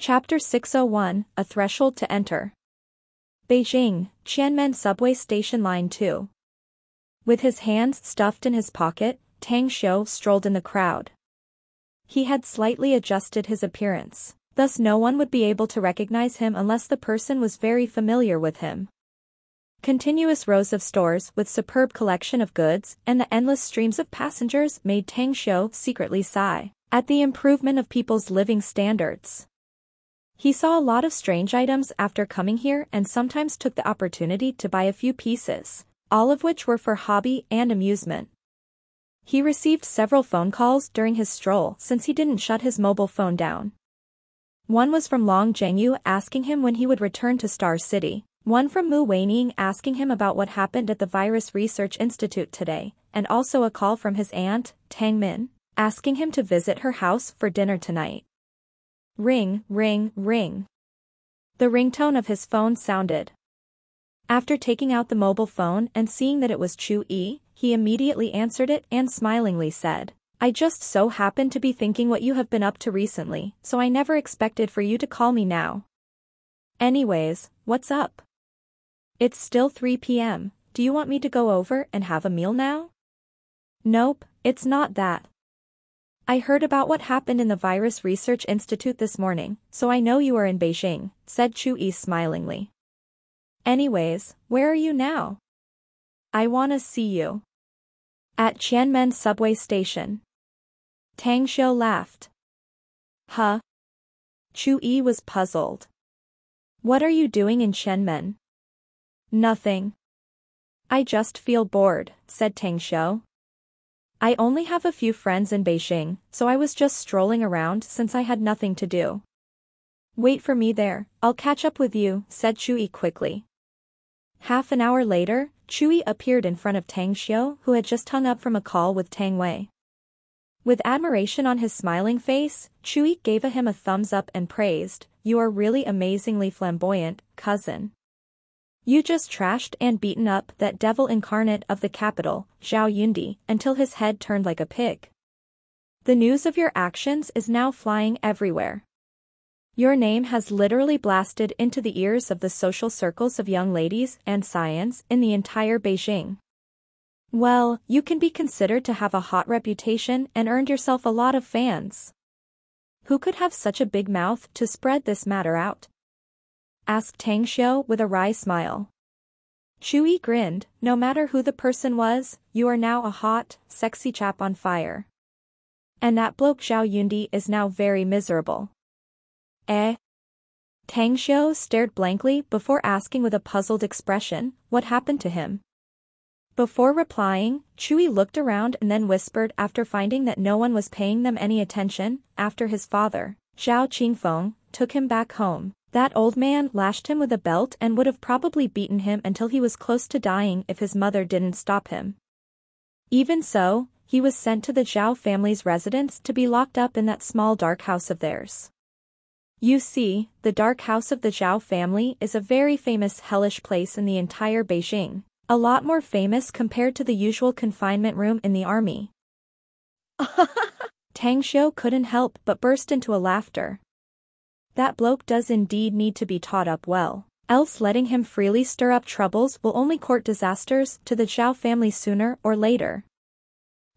Chapter 601, A Threshold to Enter. Beijing, Tianmen Subway Station Line 2. With his hands stuffed in his pocket, Tang Xiu strolled in the crowd. He had slightly adjusted his appearance, thus no one would be able to recognize him unless the person was very familiar with him. Continuous rows of stores with superb collection of goods and the endless streams of passengers made Tang Xiu secretly sigh at the improvement of people's living standards. He saw a lot of strange items after coming here and sometimes took the opportunity to buy a few pieces, all of which were for hobby and amusement. He received several phone calls during his stroll since he didn't shut his mobile phone down. One was from Long Zhengyu asking him when he would return to Star City, one from Mu Weining asking him about what happened at the Virus Research Institute today, and also a call from his aunt, Tang Min, asking him to visit her house for dinner tonight. Ring, ring, ring. The ringtone of his phone sounded. After taking out the mobile phone and seeing that it was Chu Yi, he immediately answered it and smilingly said, "I just so happened to be thinking what you have been up to recently, so I never expected for you to call me now. Anyways, what's up? It's still 3 p.m., do you want me to go over and have a meal now?" "Nope, it's not that. I heard about what happened in the Virus Research Institute this morning, so I know you are in Beijing," said Chu Yi smilingly. "Anyways, where are you now? I wanna see you." "At Tianmen Subway Station." Tang Xiu laughed. "Huh?" Chu Yi was puzzled. "What are you doing in Tianmen?" "Nothing. I just feel bored," said Tang Xiu. "I only have a few friends in Beijing, so I was just strolling around since I had nothing to do." "Wait for me there, I'll catch up with you," said Chu Yi quickly. Half an hour later, Chu Yi appeared in front of Tang Xiu, who had just hung up from a call with Tang Wei. With admiration on his smiling face, Chu Yi gave him a thumbs up and praised, "You are really amazingly flamboyant, cousin. You just trashed and beaten up that devil incarnate of the capital, Zhao Yundi, until his head turned like a pig. The news of your actions is now flying everywhere. Your name has literally blasted into the ears of the social circles of young ladies and scions in the entire Beijing. Well, you can be considered to have a hot reputation and earned yourself a lot of fans. Who could have such a big mouth to spread this matter out?" asked Tang Xiu with a wry smile. Chu Yi grinned, "No matter who the person was, you are now a hot, sexy chap on fire. And that bloke Zhao Yundi is now very miserable." "Eh?" Tang Xiu stared blankly before asking with a puzzled expression, "What happened to him?" Before replying, Chu Yi looked around and then whispered after finding that no one was paying them any attention, "After his father, Zhao Qingfeng, took him back home, that old man lashed him with a belt and would have probably beaten him until he was close to dying if his mother didn't stop him. Even so, he was sent to the Zhao family's residence to be locked up in that small dark house of theirs. You see, the dark house of the Zhao family is a very famous hellish place in the entire Beijing, a lot more famous compared to the usual confinement room in the army." Tang Xiu couldn't help but burst into a laughter. That bloke does indeed need to be taught up well, else letting him freely stir up troubles will only court disasters to the Zhao family sooner or later.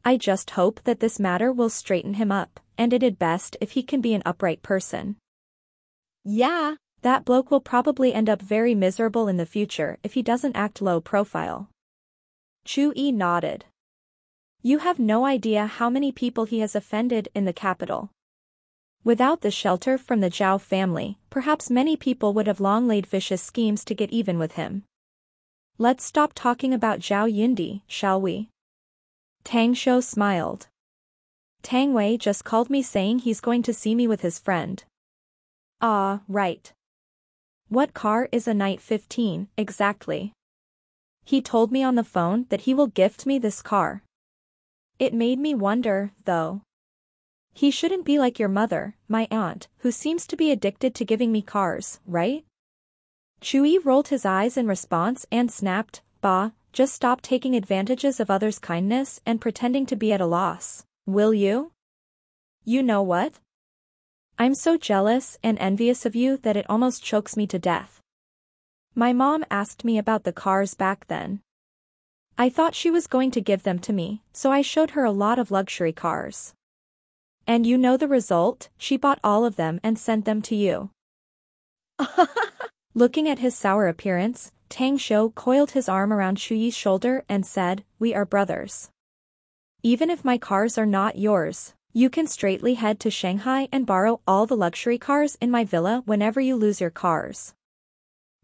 I just hope that this matter will straighten him up, and it'd best if he can be an upright person. Yeah, that bloke will probably end up very miserable in the future if he doesn't act low profile. Chu Yi nodded. You have no idea how many people he has offended in the capital. Without the shelter from the Zhao family, perhaps many people would have long laid vicious schemes to get even with him. Let's stop talking about Zhao Yundi, shall we? Tang Xiu smiled. Tang Wei just called me saying he's going to see me with his friend. Ah, right. What car is a Night 15, exactly? He told me on the phone that he will gift me this car. It made me wonder, though. He shouldn't be like your mother, my aunt, who seems to be addicted to giving me cars, right? Chu Yi rolled his eyes in response and snapped, "Bah, just stop taking advantages of others' kindness and pretending to be at a loss, will you? You know what? I'm so jealous and envious of you that it almost chokes me to death. My mom asked me about the cars back then. I thought she was going to give them to me, so I showed her a lot of luxury cars. And you know the result, she bought all of them and sent them to you. Looking at his sour appearance, Tang Xiu coiled his arm around Chu Yi's shoulder and said, "We are brothers. Even if my cars are not yours, you can straightly head to Shanghai and borrow all the luxury cars in my villa whenever you lose your cars.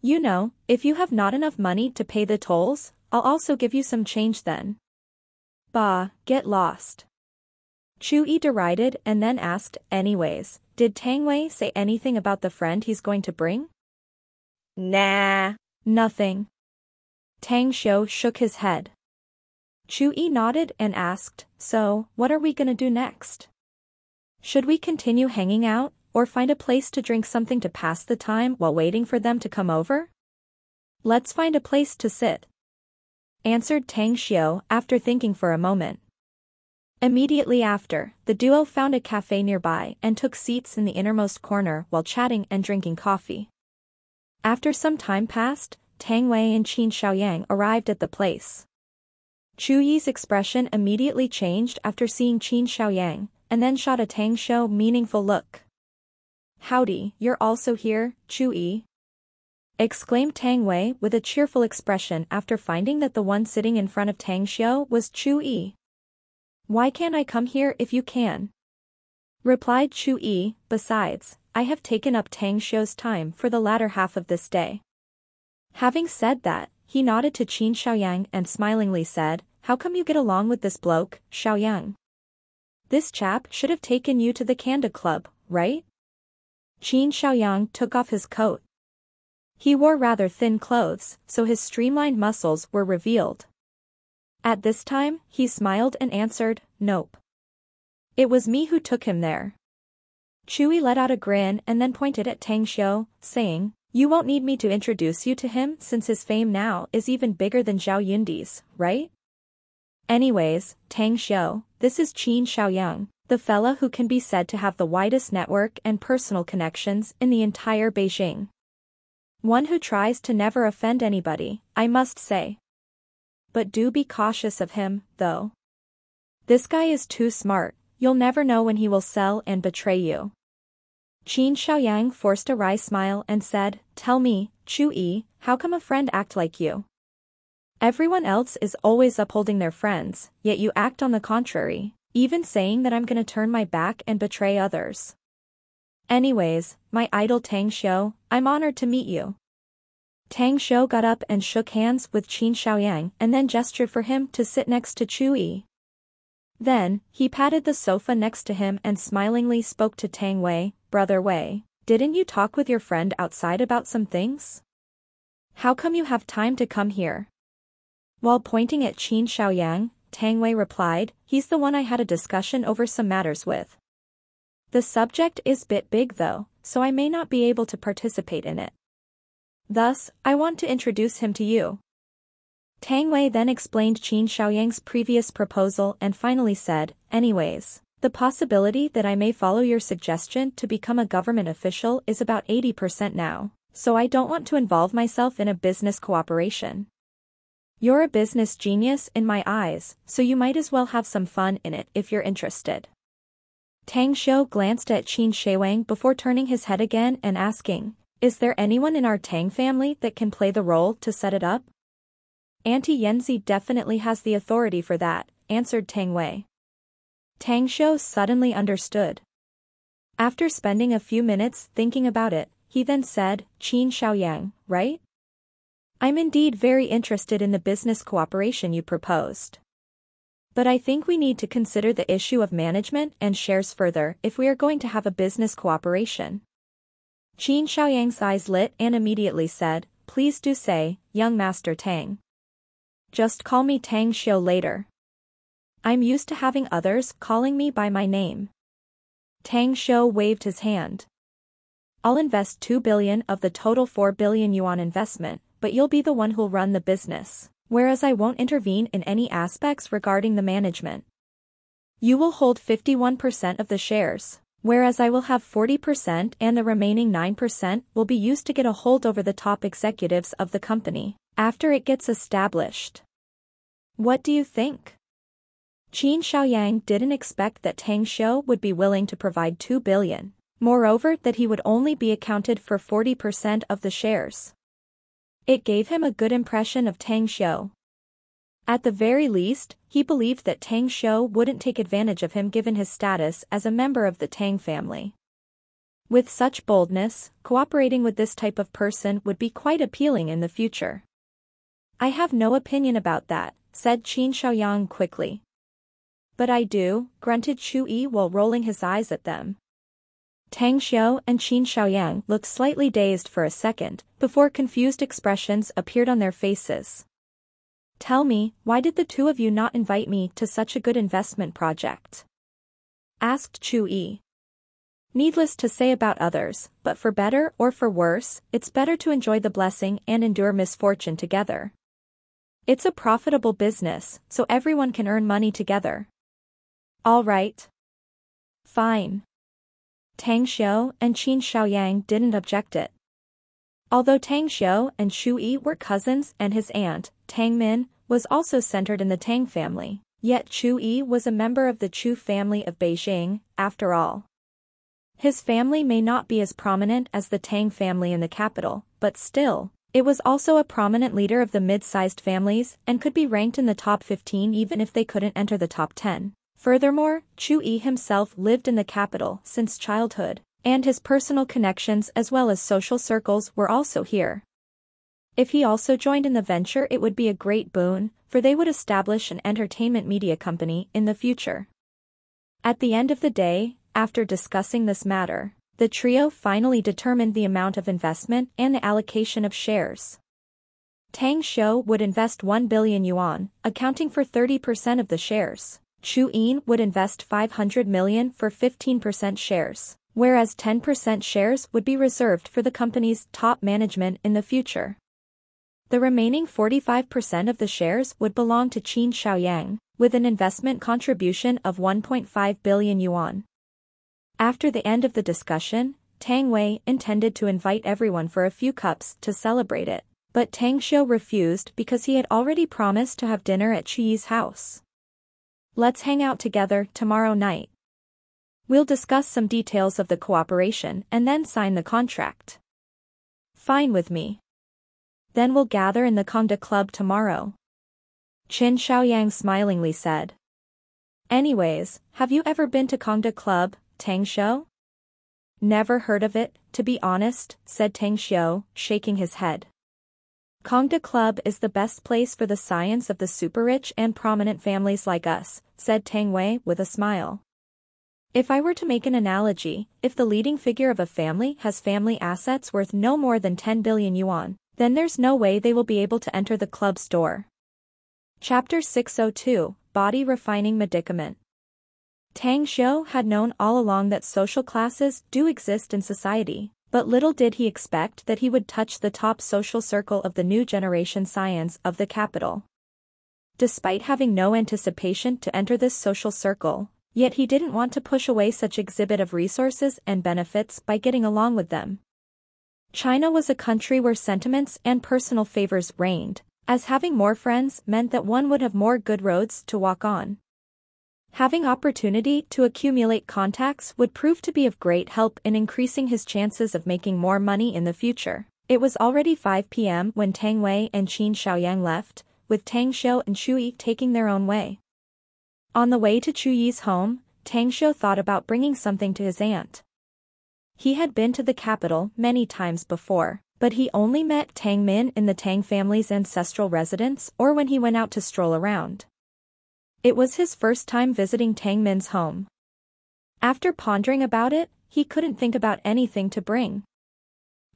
You know, if you have not enough money to pay the tolls, I'll also give you some change then." Bah, get lost. Chu Yi derided and then asked, "Anyways, did Tang Wei say anything about the friend he's going to bring?" Nah. Nothing. Tang Xiu shook his head. Chu Yi nodded and asked, "So, what are we gonna do next? Should we continue hanging out, or find a place to drink something to pass the time while waiting for them to come over?" "Let's find a place to sit," answered Tang Xiu after thinking for a moment. Immediately after, the duo found a cafe nearby and took seats in the innermost corner while chatting and drinking coffee. After some time passed, Tang Wei and Qin Xiaoyang arrived at the place. Chu Yi's expression immediately changed after seeing Qin Xiaoyang, and then shot a Tang Xiu meaningful look. "Howdy, you're also here, Chu Yi?" exclaimed Tang Wei with a cheerful expression after finding that the one sitting in front of Tang Xiu was Chu Yi. "Why can't I come here if you can?" replied Chu Yi. "Besides, I have taken up Tang Xiu's time for the latter half of this day." Having said that, he nodded to Qin Xiaoyang and smilingly said, "How come you get along with this bloke, Xiaoyang? This chap should have taken you to the Kanda Club, right?" Qin Xiaoyang took off his coat. He wore rather thin clothes, so his streamlined muscles were revealed. At this time, he smiled and answered, "Nope. It was me who took him there." Chu Yi let out a grin and then pointed at Tang Xiu, saying, "You won't need me to introduce you to him since his fame now is even bigger than Zhao Yundi's, right? Anyways, Tang Xiu, this is Qin Xiaoyang, the fella who can be said to have the widest network and personal connections in the entire Beijing. One who tries to never offend anybody, I must say. But do be cautious of him, though. This guy is too smart, you'll never know when he will sell and betray you." Qin Xiaoyang forced a wry smile and said, "Tell me, Chu Yi, how come a friend act like you? Everyone else is always upholding their friends, yet you act on the contrary, even saying that I'm gonna turn my back and betray others. Anyways, my idol Tang Xiu, I'm honored to meet you." Tang Xiu got up and shook hands with Qin Xiaoyang and then gestured for him to sit next to Chu Yi. Then, he patted the sofa next to him and smilingly spoke to Tang Wei, "Brother Wei, didn't you talk with your friend outside about some things? How come you have time to come here?" While pointing at Qin Xiaoyang, Tang Wei replied, "He's the one I had a discussion over some matters with. The subject is bit big though, so I may not be able to participate in it. Thus, I want to introduce him to you." Tang Wei then explained Qin Xiaoyang's previous proposal and finally said, "Anyways, the possibility that I may follow your suggestion to become a government official is about 80% now, so I don't want to involve myself in a business cooperation. You're a business genius in my eyes, so you might as well have some fun in it if you're interested." Tang Xiu glanced at Qin Xiaoyang before turning his head again and asking, "Is there anyone in our Tang family that can play the role to set it up?" "Auntie Yanzi definitely has the authority for that," answered Tang Wei. Tang Xiu suddenly understood. After spending a few minutes thinking about it, he then said, "Qin Xiaoyang, right? I'm indeed very interested in the business cooperation you proposed. But I think we need to consider the issue of management and shares further if we are going to have a business cooperation." Qin Xiaoyang's eyes lit and immediately said, "Please do say, young Master Tang. Just call me Tang Xiu later. I'm used to having others calling me by my name." Tang Xiu waved his hand. "I'll invest 2 billion of the total 4 billion yuan investment, but you'll be the one who'll run the business, whereas I won't intervene in any aspects regarding the management. You will hold 51% of the shares, Whereas I will have 40% and the remaining 9% will be used to get a hold over the top executives of the company after it gets established. What do you think? Qin Xiaoyang didn't expect that Tang Xiu would be willing to provide 2 billion. Moreover, that he would only be accounted for 40% of the shares. It gave him a good impression of Tang Xiu. At the very least, he believed that Tang Xiu wouldn't take advantage of him given his status as a member of the Tang family. With such boldness, cooperating with this type of person would be quite appealing in the future. I have no opinion about that, said Qin Xiaoyang quickly. But I do, grunted Chu Yi while rolling his eyes at them. Tang Xiu and Qin Xiaoyang looked slightly dazed for a second, before confused expressions appeared on their faces. Tell me, why did the two of you not invite me to such a good investment project? Asked Chu Yi. Needless to say about others, but for better or for worse, it's better to enjoy the blessing and endure misfortune together. It's a profitable business, so everyone can earn money together. All right. Fine. Tang Xiu and Qin Xiaoyang didn't object it. Although Tang Xiu and Chu Yi were cousins and his aunt, Tang Min, was also centered in the Tang family, yet Chu Yi was a member of the Chu family of Beijing, after all. His family may not be as prominent as the Tang family in the capital, but still, it was also a prominent leader of the mid-sized families and could be ranked in the top 15 even if they couldn't enter the top 10. Furthermore, Chu Yi himself lived in the capital since childhood, and his personal connections as well as social circles were also here. If he also joined in the venture, it would be a great boon, for they would establish an entertainment media company in the future. At the end of the day, after discussing this matter, the trio finally determined the amount of investment and the allocation of shares. Tang Xiu would invest 1 billion yuan, accounting for 30% of the shares. Chu Yi would invest 500 million for 15% shares, whereas 10% shares would be reserved for the company's top management in the future. The remaining 45% of the shares would belong to Qin Xiaoyang, with an investment contribution of 1.5 billion yuan. After the end of the discussion, Tang Wei intended to invite everyone for a few cups to celebrate it, but Tang Xiu refused because he had already promised to have dinner at Chu Yi's house. Let's hang out together tomorrow night. We'll discuss some details of the cooperation and then sign the contract. Fine with me. Then we'll gather in the Kongda Club tomorrow. Qin Xiaoyang smilingly said. Anyways, have you ever been to Kongda Club, Tang Xiu? Never heard of it, to be honest, said Tang Xiu, shaking his head. Kongda Club is the best place for the science of the super-rich and prominent families like us, said Tang Wei with a smile. If I were to make an analogy, if the leading figure of a family has family assets worth no more than 10 billion yuan, then there's no way they will be able to enter the club's door. Chapter 602, Body Refining Medicament. Tang Xiu had known all along that social classes do exist in society. But little did he expect that he would touch the top social circle of the new generation science of the capital. Despite having no anticipation to enter this social circle, yet he didn't want to push away such exhibit of resources and benefits by getting along with them. China was a country where sentiments and personal favors reigned, as having more friends meant that one would have more good roads to walk on. Having opportunity to accumulate contacts would prove to be of great help in increasing his chances of making more money in the future. It was already 5 p.m. when Tang Wei and Qin Xiaoyang left, with Tang Xiu and Chu Yi taking their own way. On the way to Chu Yi's home, Tang Xiu thought about bringing something to his aunt. He had been to the capital many times before, but he only met Tang Min in the Tang family's ancestral residence or when he went out to stroll around. It was his first time visiting Tang Min's home. After pondering about it, he couldn't think about anything to bring.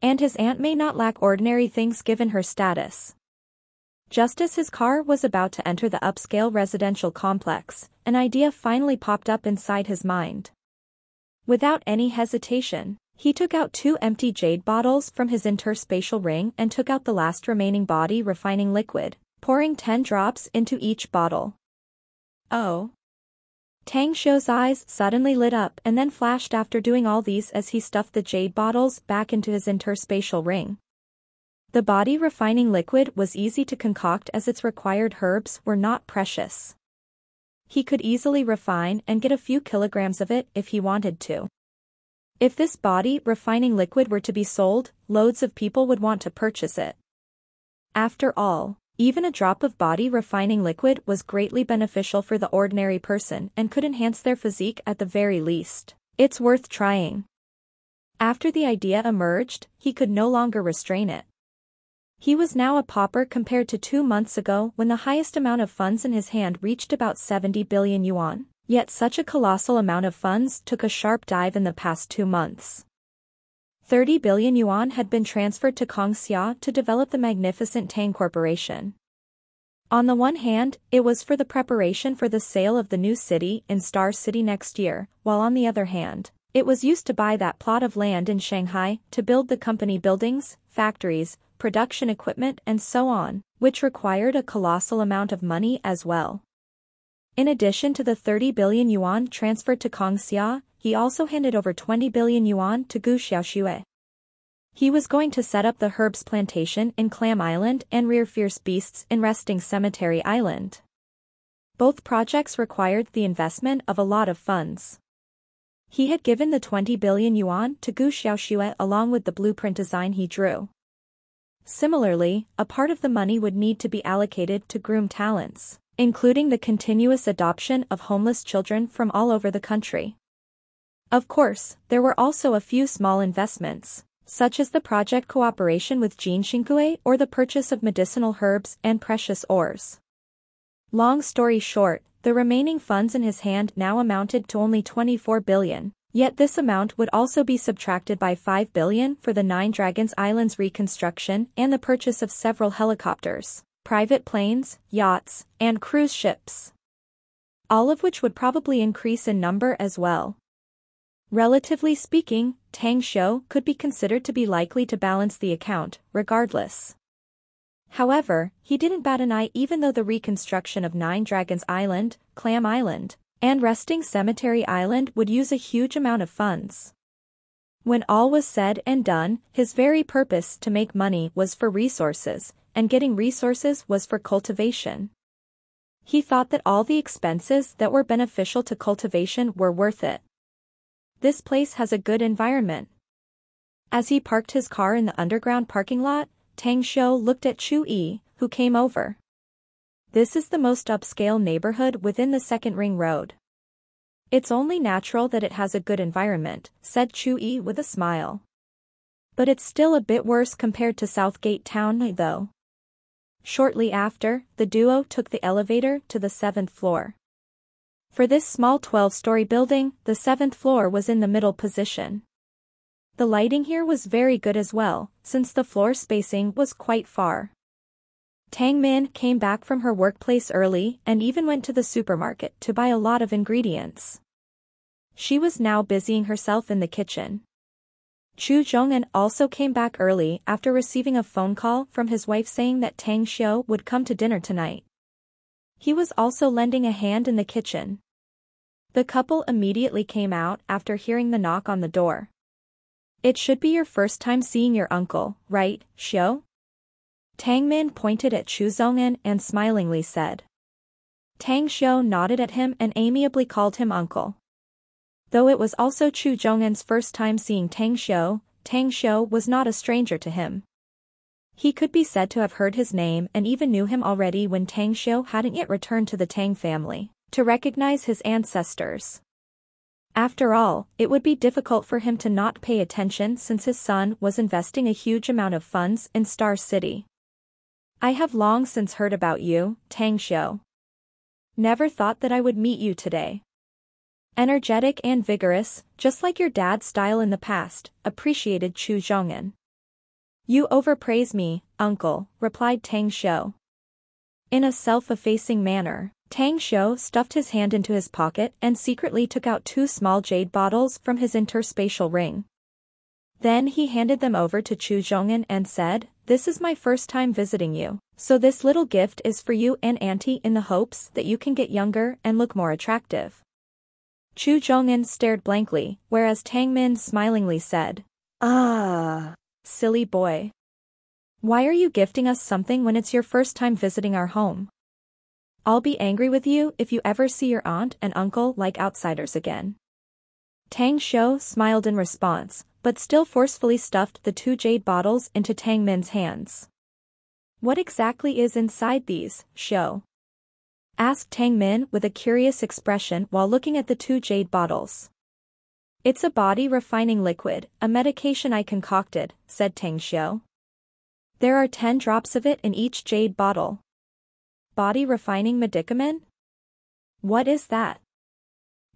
And his aunt may not lack ordinary things given her status. Just as his car was about to enter the upscale residential complex, an idea finally popped up inside his mind. Without any hesitation, he took out 2 empty jade bottles from his interspatial ring and took out the last remaining body refining liquid, pouring 10 drops into each bottle. Oh. Tang Xiu's eyes suddenly lit up and then flashed after doing all these as he stuffed the jade bottles back into his interspatial ring. The body refining liquid was easy to concoct as its required herbs were not precious. He could easily refine and get a few kilograms of it if he wanted to. If this body refining liquid were to be sold, loads of people would want to purchase it. After all, even a drop of body refining liquid was greatly beneficial for the ordinary person and could enhance their physique at the very least. It's worth trying. After the idea emerged, he could no longer restrain it. He was now a pauper compared to 2 months ago when the highest amount of funds in his hand reached about 70 billion yuan. Yet such a colossal amount of funds took a sharp dive in the past 2 months. 30 billion yuan had been transferred to Kongxia to develop the magnificent Tang Corporation. On the one hand, it was for the preparation for the sale of the new city in Star City next year, while on the other hand, it was used to buy that plot of land in Shanghai to build the company buildings, factories, production equipment and so on, which required a colossal amount of money as well. In addition to the 30 billion yuan transferred to Kongxia, he also handed over 20 billion yuan to Gu Xiaoxue. He was going to set up the herbs plantation in Clam Island and rear fierce beasts in Resting Cemetery Island. Both projects required the investment of a lot of funds. He had given the 20 billion yuan to Gu Xiaoxue along with the blueprint design he drew. Similarly, a part of the money would need to be allocated to groom talents, including the continuous adoption of homeless children from all over the country. Of course, there were also a few small investments, such as the project cooperation with Jing or the purchase of medicinal herbs and precious ores. Long story short, the remaining funds in his hand now amounted to only 24 billion. Yet this amount would also be subtracted by 5 billion for the 9 Dragons Islands reconstruction and the purchase of several helicopters, private planes, yachts, and cruise ships. All of which would probably increase in number as well. Relatively speaking, Tang Xiu could be considered to be likely to balance the account, regardless. However, he didn't bat an eye even though the reconstruction of 9 Dragons Island, Clam Island, and Resting Cemetery Island would use a huge amount of funds. When all was said and done, his very purpose to make money was for resources, and getting resources was for cultivation. He thought that all the expenses that were beneficial to cultivation were worth it. This place has a good environment. As he parked his car in the underground parking lot, Tang Xiu looked at Chu Yi, who came over. This is the most upscale neighborhood within the Second Ring Road. It's only natural that it has a good environment, said Chu Yi with a smile. But it's still a bit worse compared to Southgate Town though. Shortly after, the duo took the elevator to the 7th floor. For this small 12-story building, the 7th floor was in the middle position. The lighting here was very good as well, since the floor spacing was quite far. Tang Min came back from her workplace early and even went to the supermarket to buy a lot of ingredients. She was now busying herself in the kitchen. Chu Zhong'an also came back early after receiving a phone call from his wife saying that Tang Xiu would come to dinner tonight. He was also lending a hand in the kitchen. The couple immediately came out after hearing the knock on the door. It should be your first time seeing your uncle, right, Xiu? Tang Min pointed at Chu Zhong'an and smilingly said. Tang Xiu nodded at him and amiably called him uncle. Though it was also Chu Zhong'an's first time seeing Tang Xiu was not a stranger to him. He could be said to have heard his name and even knew him already when Tang Xiu hadn't yet returned to the Tang family to recognize his ancestors. After all, it would be difficult for him to not pay attention since his son was investing a huge amount of funds in Star City. I have long since heard about you, Tang Xiu. Never thought that I would meet you today. Energetic and vigorous, just like your dad's style in the past, appreciated Chu Zhong'an. You overpraise me, uncle, replied Tang Xiu. In a self-effacing manner, Tang Xiu stuffed his hand into his pocket and secretly took out 2 small jade bottles from his interspatial ring. Then he handed them over to Chu Zhong'an and said, "This is my first time visiting you, so this little gift is for you and Auntie in the hopes that you can get younger and look more attractive." Chu Jongin stared blankly, whereas Tang Min smilingly said, Ah. "Silly boy. Why are you gifting us something when it's your first time visiting our home? I'll be angry with you if you ever see your aunt and uncle like outsiders again." Tang Xiu smiled in response, but still forcefully stuffed the 2 jade bottles into Tang Min's hands. "What exactly is inside these, Xiu?" asked Tang Min with a curious expression while looking at the 2 jade bottles. "It's a body refining liquid, a medication I concocted," said Tang Xiu. "There are 10 drops of it in each jade bottle." "Body refining medicament? What is that?"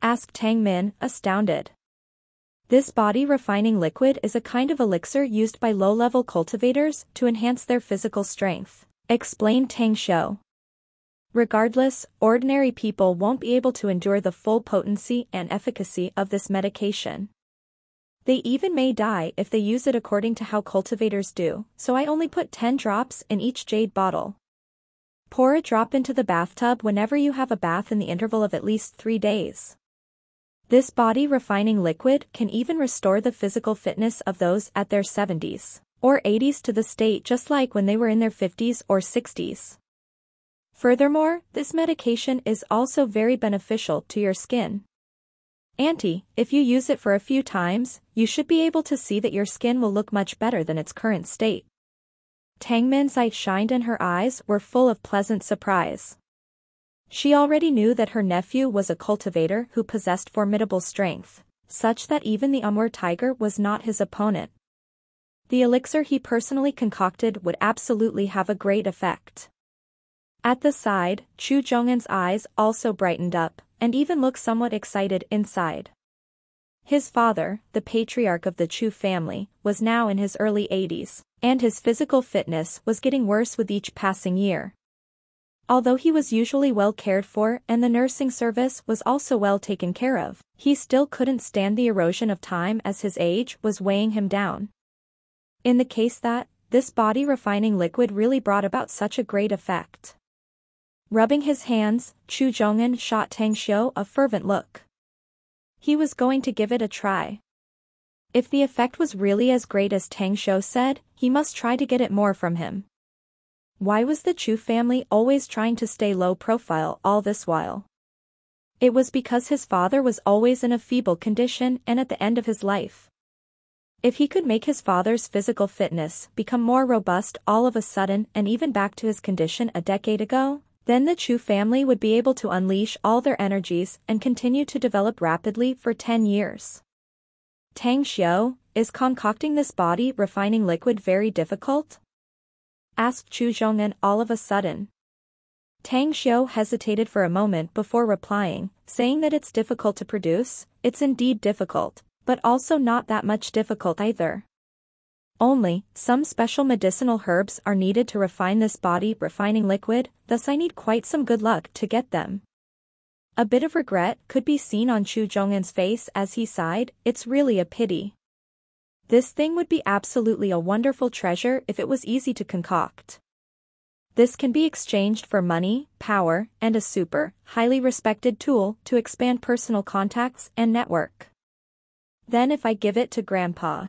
asked Tang Min, astounded. "This body refining liquid is a kind of elixir used by low-level cultivators to enhance their physical strength," explained Tang Xiu. "Regardless, ordinary people won't be able to endure the full potency and efficacy of this medication. They even may die if they use it according to how cultivators do, so I only put 10 drops in each jade bottle. Pour a drop into the bathtub whenever you have a bath in the interval of at least 3 days. This body refining liquid can even restore the physical fitness of those at their 70s or 80s to the state just like when they were in their 50s or 60s. Furthermore, this medication is also very beneficial to your skin. Auntie, if you use it for a few times, you should be able to see that your skin will look much better than its current state." Tang Min's light shined and her eyes were full of pleasant surprise. She already knew that her nephew was a cultivator who possessed formidable strength, such that even the Amur tiger was not his opponent. The elixir he personally concocted would absolutely have a great effect. At the side, Chu Jongin's eyes also brightened up, and even looked somewhat excited inside. His father, the patriarch of the Chu family, was now in his early 80s, and his physical fitness was getting worse with each passing year. Although he was usually well cared for and the nursing service was also well taken care of, he still couldn't stand the erosion of time as his age was weighing him down. In the case that, this body refining liquid really brought about such a great effect. Rubbing his hands, Chu Jongin shot Tang Xiu a fervent look. He was going to give it a try. If the effect was really as great as Tang Xiu said, he must try to get it more from him. Why was the Chu family always trying to stay low profile all this while? It was because his father was always in a feeble condition and at the end of his life. If he could make his father's physical fitness become more robust all of a sudden and even back to his condition a decade ago, then the Chu family would be able to unleash all their energies and continue to develop rapidly for 10 years. "Tang Xiu, is concocting this body refining liquid very difficult?" asked Chu Jongin all of a sudden. Tang Xiu hesitated for a moment before replying, saying that it's difficult to produce. "It's indeed difficult, but also not that much difficult either. Only, some special medicinal herbs are needed to refine this body refining liquid, thus I need quite some good luck to get them." A bit of regret could be seen on Chu Jongin's face as he sighed. "It's really a pity. This thing would be absolutely a wonderful treasure if it was easy to concoct. This can be exchanged for money, power, and a super, highly respected tool to expand personal contacts and network. Then if I give it to Grandpa."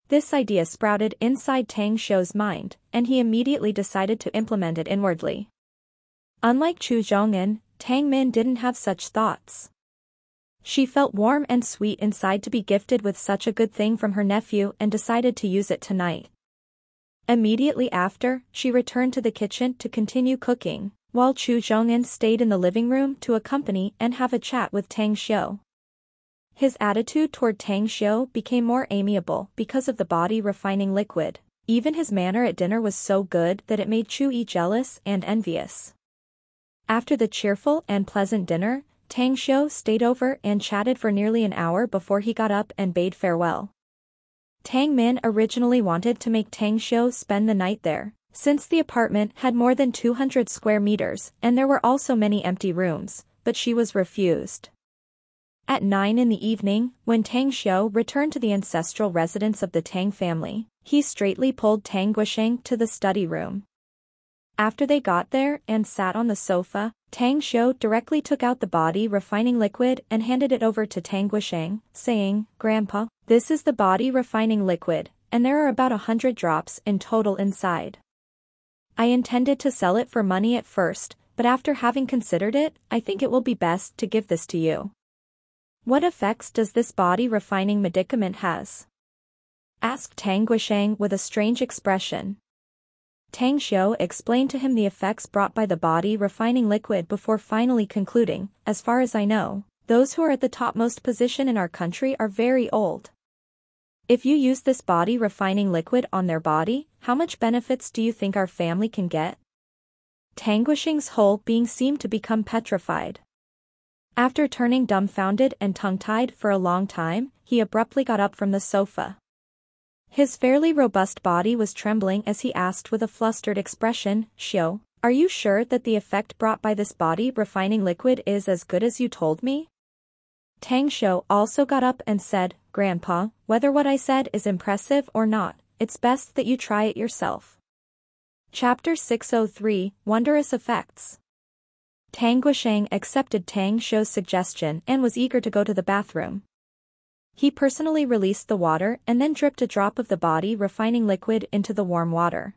This idea sprouted inside Tang Xiu's mind, and he immediately decided to implement it inwardly. Unlike Chu Jongin, Tang Min didn't have such thoughts. She felt warm and sweet inside to be gifted with such a good thing from her nephew and decided to use it tonight. Immediately after, she returned to the kitchen to continue cooking, while Chu Jongin stayed in the living room to accompany and have a chat with Tang Xiu. His attitude toward Tang Xiu became more amiable because of the body refining liquid. Even his manner at dinner was so good that it made Chu Yi jealous and envious. After the cheerful and pleasant dinner, Tang Xiu stayed over and chatted for nearly an hour before he got up and bade farewell. Tang Min originally wanted to make Tang Xiu spend the night there, since the apartment had more than 200 square meters and there were also many empty rooms, but she was refused. At 9 in the evening, when Tang Xiu returned to the ancestral residence of the Tang family, he straightly pulled Tang Guisheng to the study room. After they got there and sat on the sofa, Tang Xiu directly took out the body refining liquid and handed it over to Tang Guisheng, saying, "Grandpa, this is the body refining liquid, and there are about 100 drops in total inside. I intended to sell it for money at first, but after having considered it, I think it will be best to give this to you." "What effects does this body refining medicament has?" asked Tang Guisheng with a strange expression. Tang Xiu explained to him the effects brought by the body refining liquid before finally concluding, "As far as I know, those who are at the topmost position in our country are very old. If you use this body refining liquid on their body, how much benefits do you think our family can get?" Tang Guisheng's whole being seemed to become petrified. After turning dumbfounded and tongue-tied for a long time, he abruptly got up from the sofa. His fairly robust body was trembling as he asked with a flustered expression, "Xiu, are you sure that the effect brought by this body refining liquid is as good as you told me?" Tang Xiu also got up and said, "Grandpa, whether what I said is impressive or not, it's best that you try it yourself." Chapter 603, Wondrous Effects. Tang Guisheng accepted Tang Xiu's suggestion and was eager to go to the bathroom. He personally released the water and then dripped a drop of the body refining liquid into the warm water.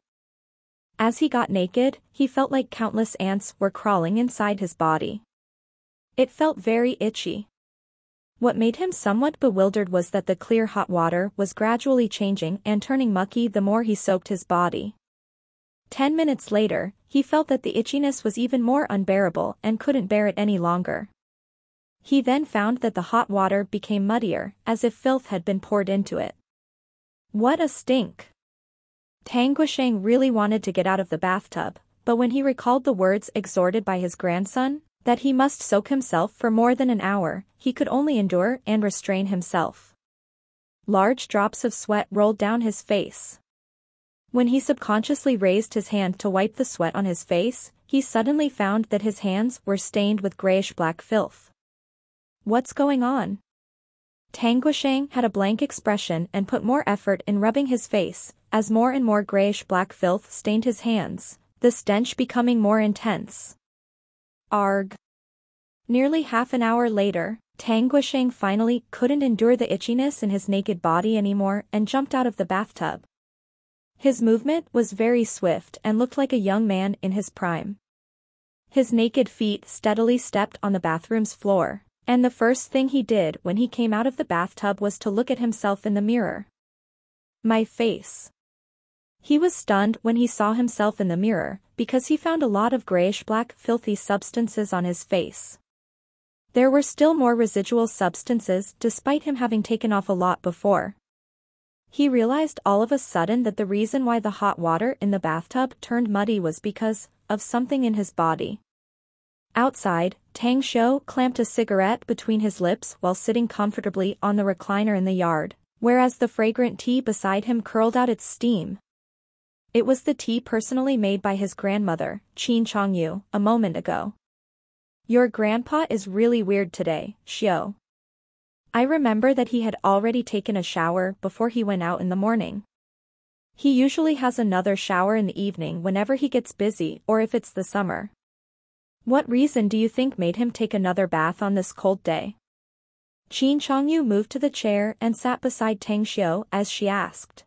As he got naked, he felt like countless ants were crawling inside his body. It felt very itchy. What made him somewhat bewildered was that the clear hot water was gradually changing and turning mucky the more he soaked his body. 10 minutes later, he felt that the itchiness was even more unbearable and couldn't bear it any longer. He then found that the hot water became muddier, as if filth had been poured into it. What a stink! Tang Guisheng really wanted to get out of the bathtub, but when he recalled the words exhorted by his grandson, that he must soak himself for more than an hour, he could only endure and restrain himself. Large drops of sweat rolled down his face. When he subconsciously raised his hand to wipe the sweat on his face, he suddenly found that his hands were stained with grayish-black filth. What's going on? Tang Guisheng had a blank expression and put more effort in rubbing his face, as more and more grayish-black filth stained his hands, the stench becoming more intense. Arg! Nearly half an hour later, Tang Guisheng finally couldn't endure the itchiness in his naked body anymore and jumped out of the bathtub. His movement was very swift and looked like a young man in his prime. His naked feet steadily stepped on the bathroom's floor, and the first thing he did when he came out of the bathtub was to look at himself in the mirror. My face. He was stunned when he saw himself in the mirror, because he found a lot of grayish-black filthy substances on his face. There were still more residual substances despite him having taken off a lot before. He realized all of a sudden that the reason why the hot water in the bathtub turned muddy was because of something in his body. Outside, Tang Xiu clamped a cigarette between his lips while sitting comfortably on the recliner in the yard, whereas the fragrant tea beside him curled out its steam. It was the tea personally made by his grandmother, Qin Chongyu, a moment ago. "Your grandpa is really weird today, Xiu. I remember that he had already taken a shower before he went out in the morning. He usually has another shower in the evening whenever he gets busy or if it's the summer. What reason do you think made him take another bath on this cold day?" Qin Chongyu moved to the chair and sat beside Tang Xiu as she asked.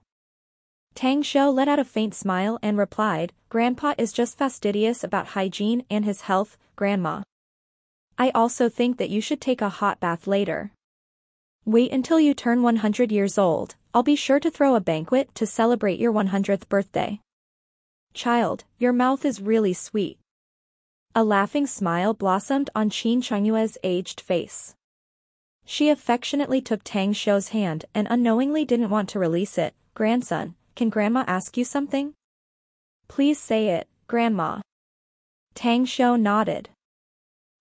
Tang Xiu let out a faint smile and replied, "Grandpa is just fastidious about hygiene and his health, Grandma. I also think that you should take a hot bath later. Wait until you turn 100 years old, I'll be sure to throw a banquet to celebrate your 100th birthday. Child, your mouth is really sweet." A laughing smile blossomed on Qin Chongyue's aged face. She affectionately took Tang Xiu's hand and unknowingly didn't want to release it. "Grandson, can Grandma ask you something?" "Please say it, Grandma." Tang Xiu nodded.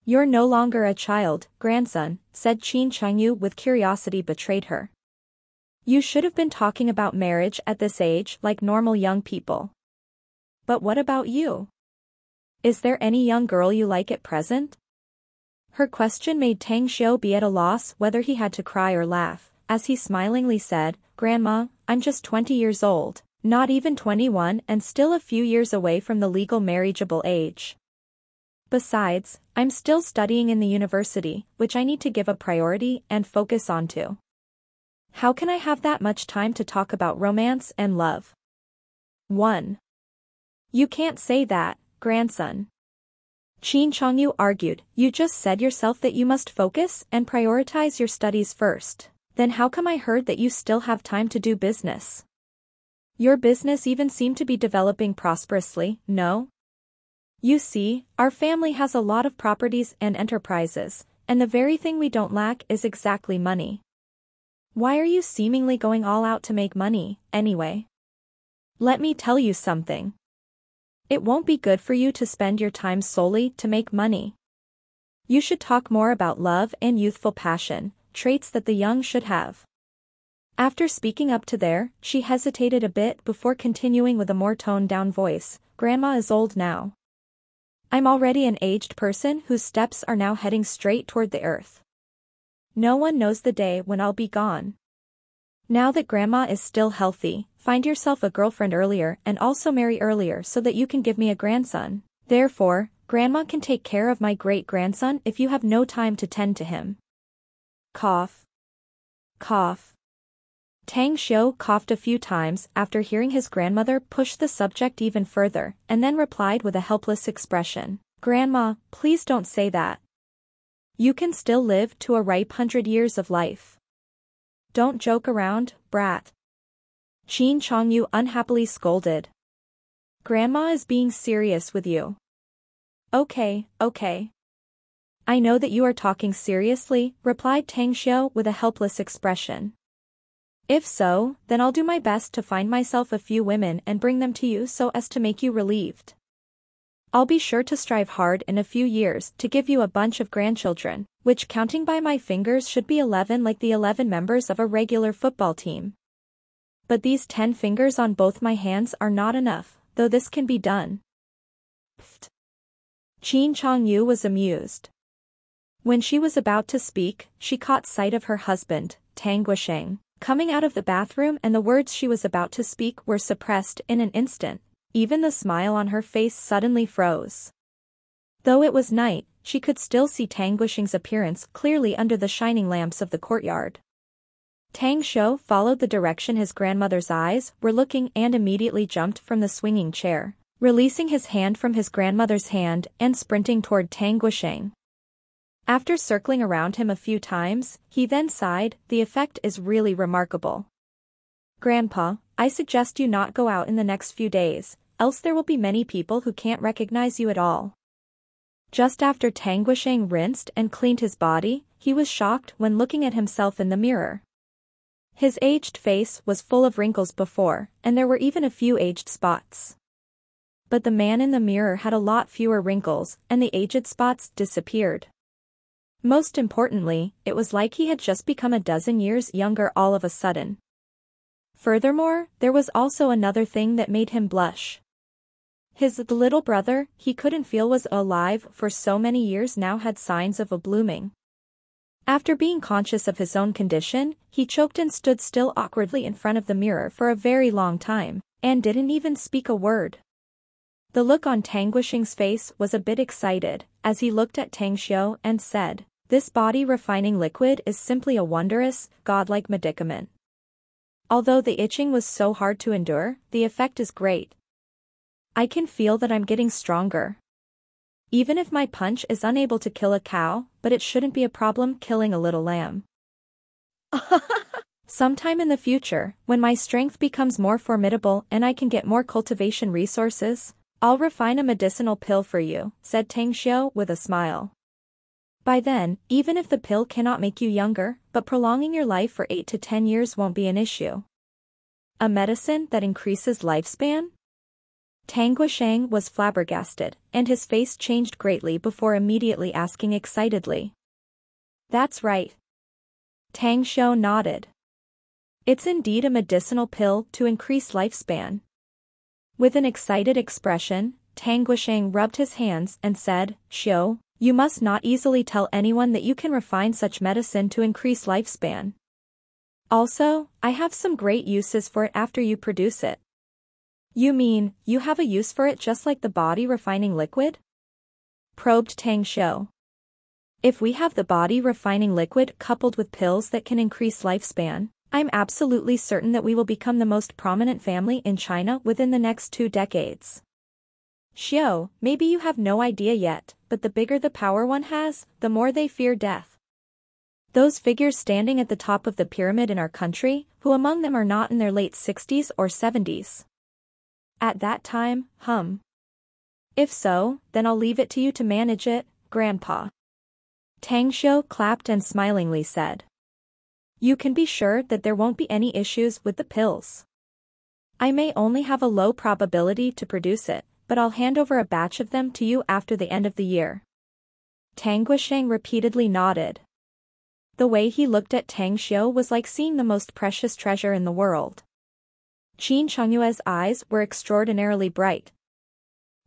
"You're no longer a child, grandson," said Qin Chongyu with curiosity betrayed her. "You should have been talking about marriage at this age like normal young people. But what about you? Is there any young girl you like at present?" Her question made Tang Xiu be at a loss whether he had to cry or laugh, as he smilingly said, "Grandma, I'm just 20 years old, Not even 21 and still a few years away from the legal marriageable age. Besides, I'm still studying in the university, which I need to give a priority and focus on too. How can I have that much time to talk about romance and love? 1. You can't say that, grandson. Qin Changyu argued, you just said yourself that you must focus and prioritize your studies first. Then how come I heard that you still have time to do business? Your business even seemed to be developing prosperously, no? You see, our family has a lot of properties and enterprises, and the very thing we don't lack is exactly money. Why are you seemingly going all out to make money, anyway? Let me tell you something. It won't be good for you to spend your time solely to make money. You should talk more about love and youthful passion, traits that the young should have. After speaking up to there, she hesitated a bit before continuing with a more toned-down voice. Grandma is old now. I'm already an aged person whose steps are now heading straight toward the earth. No one knows the day when I'll be gone. Now that Grandma is still healthy, find yourself a girlfriend earlier and also marry earlier so that you can give me a grandson. Therefore, Grandma can take care of my great-grandson if you have no time to tend to him. Cough. Cough. Tang Xiu coughed a few times after hearing his grandmother push the subject even further, and then replied with a helpless expression. Grandma, please don't say that. You can still live to a ripe 100 years of life. Don't joke around, brat. Qin Changyu unhappily scolded. Grandma is being serious with you. Okay. I know that you are talking seriously, replied Tang Xiu with a helpless expression. If so, then I'll do my best to find myself a few women and bring them to you so as to make you relieved. I'll be sure to strive hard in a few years to give you a bunch of grandchildren, which counting by my fingers should be 11 like the 11 members of a regular football team. But these 10 fingers on both my hands are not enough, though this can be done. Pfft. Qin Changyu was amused. When she was about to speak, she caught sight of her husband, Tang Guisheng, coming out of the bathroom, and the words she was about to speak were suppressed in an instant. Even the smile on her face suddenly froze. Though it was night, she could still see Tang Guisheng's appearance clearly under the shining lamps of the courtyard. Tang Xiu followed the direction his grandmother's eyes were looking and immediately jumped from the swinging chair, releasing his hand from his grandmother's hand and sprinting toward Tang Guisheng. After circling around him a few times, he then sighed, the effect is really remarkable. Grandpa, I suggest you not go out in the next few days, else there will be many people who can't recognize you at all. Just after Tang Guisheng rinsed and cleaned his body, he was shocked when looking at himself in the mirror. His aged face was full of wrinkles before, and there were even a few aged spots. But the man in the mirror had a lot fewer wrinkles, and the aged spots disappeared. Most importantly, it was like he had just become a dozen years younger all of a sudden. Furthermore, there was also another thing that made him blush. His little brother, he couldn't feel was alive for so many years now, had signs of a blooming. After being conscious of his own condition, he choked and stood still awkwardly in front of the mirror for a very long time, and didn't even speak a word. The look on Tang Guisheng's face was a bit excited, as he looked at Tang Xiu and said, this body-refining liquid is simply a wondrous, godlike medicament. Although the itching was so hard to endure, the effect is great. I can feel that I'm getting stronger. Even if my punch is unable to kill a cow, but it shouldn't be a problem killing a little lamb. Sometime in the future, when my strength becomes more formidable and I can get more cultivation resources, I'll refine a medicinal pill for you, said Tang Xiu with a smile. By then, even if the pill cannot make you younger, but prolonging your life for 8 to 10 years won't be an issue. A medicine that increases lifespan? Tang Guisheng was flabbergasted, and his face changed greatly before immediately asking excitedly. That's right. Tang Xiu nodded. It's indeed a medicinal pill to increase lifespan. With an excited expression, Tang Guisheng rubbed his hands and said, Xiu, you must not easily tell anyone that you can refine such medicine to increase lifespan. Also, I have some great uses for it after you produce it. You mean, you have a use for it just like the body refining liquid? Probed Tang Xiu. If we have the body refining liquid coupled with pills that can increase lifespan, I'm absolutely certain that we will become the most prominent family in China within the next 2 decades. Xiu, maybe you have no idea yet, but the bigger the power one has, the more they fear death. Those figures standing at the top of the pyramid in our country, who among them are not in their late 60s or 70s? At that time, If so, then I'll leave it to you to manage it, Grandpa. Tang Xiu clapped and smilingly said. You can be sure that there won't be any issues with the pills. I may only have a low probability to produce it, but I'll hand over a batch of them to you after the end of the year. Tang Guisheng repeatedly nodded. The way he looked at Tang Xiu was like seeing the most precious treasure in the world. Qin Chengyue's eyes were extraordinarily bright.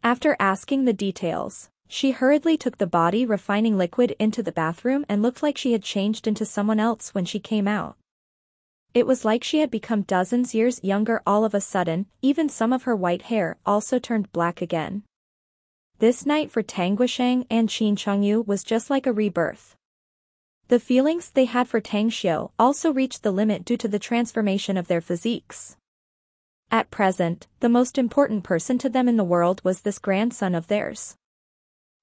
After asking the details, she hurriedly took the body refining liquid into the bathroom and looked like she had changed into someone else when she came out. It was like she had become dozens years younger all of a sudden, even some of her white hair also turned black again. This night for Tang Guisheng and Qin Chengyu was just like a rebirth. The feelings they had for Tang Xiu also reached the limit due to the transformation of their physiques. At present, the most important person to them in the world was this grandson of theirs.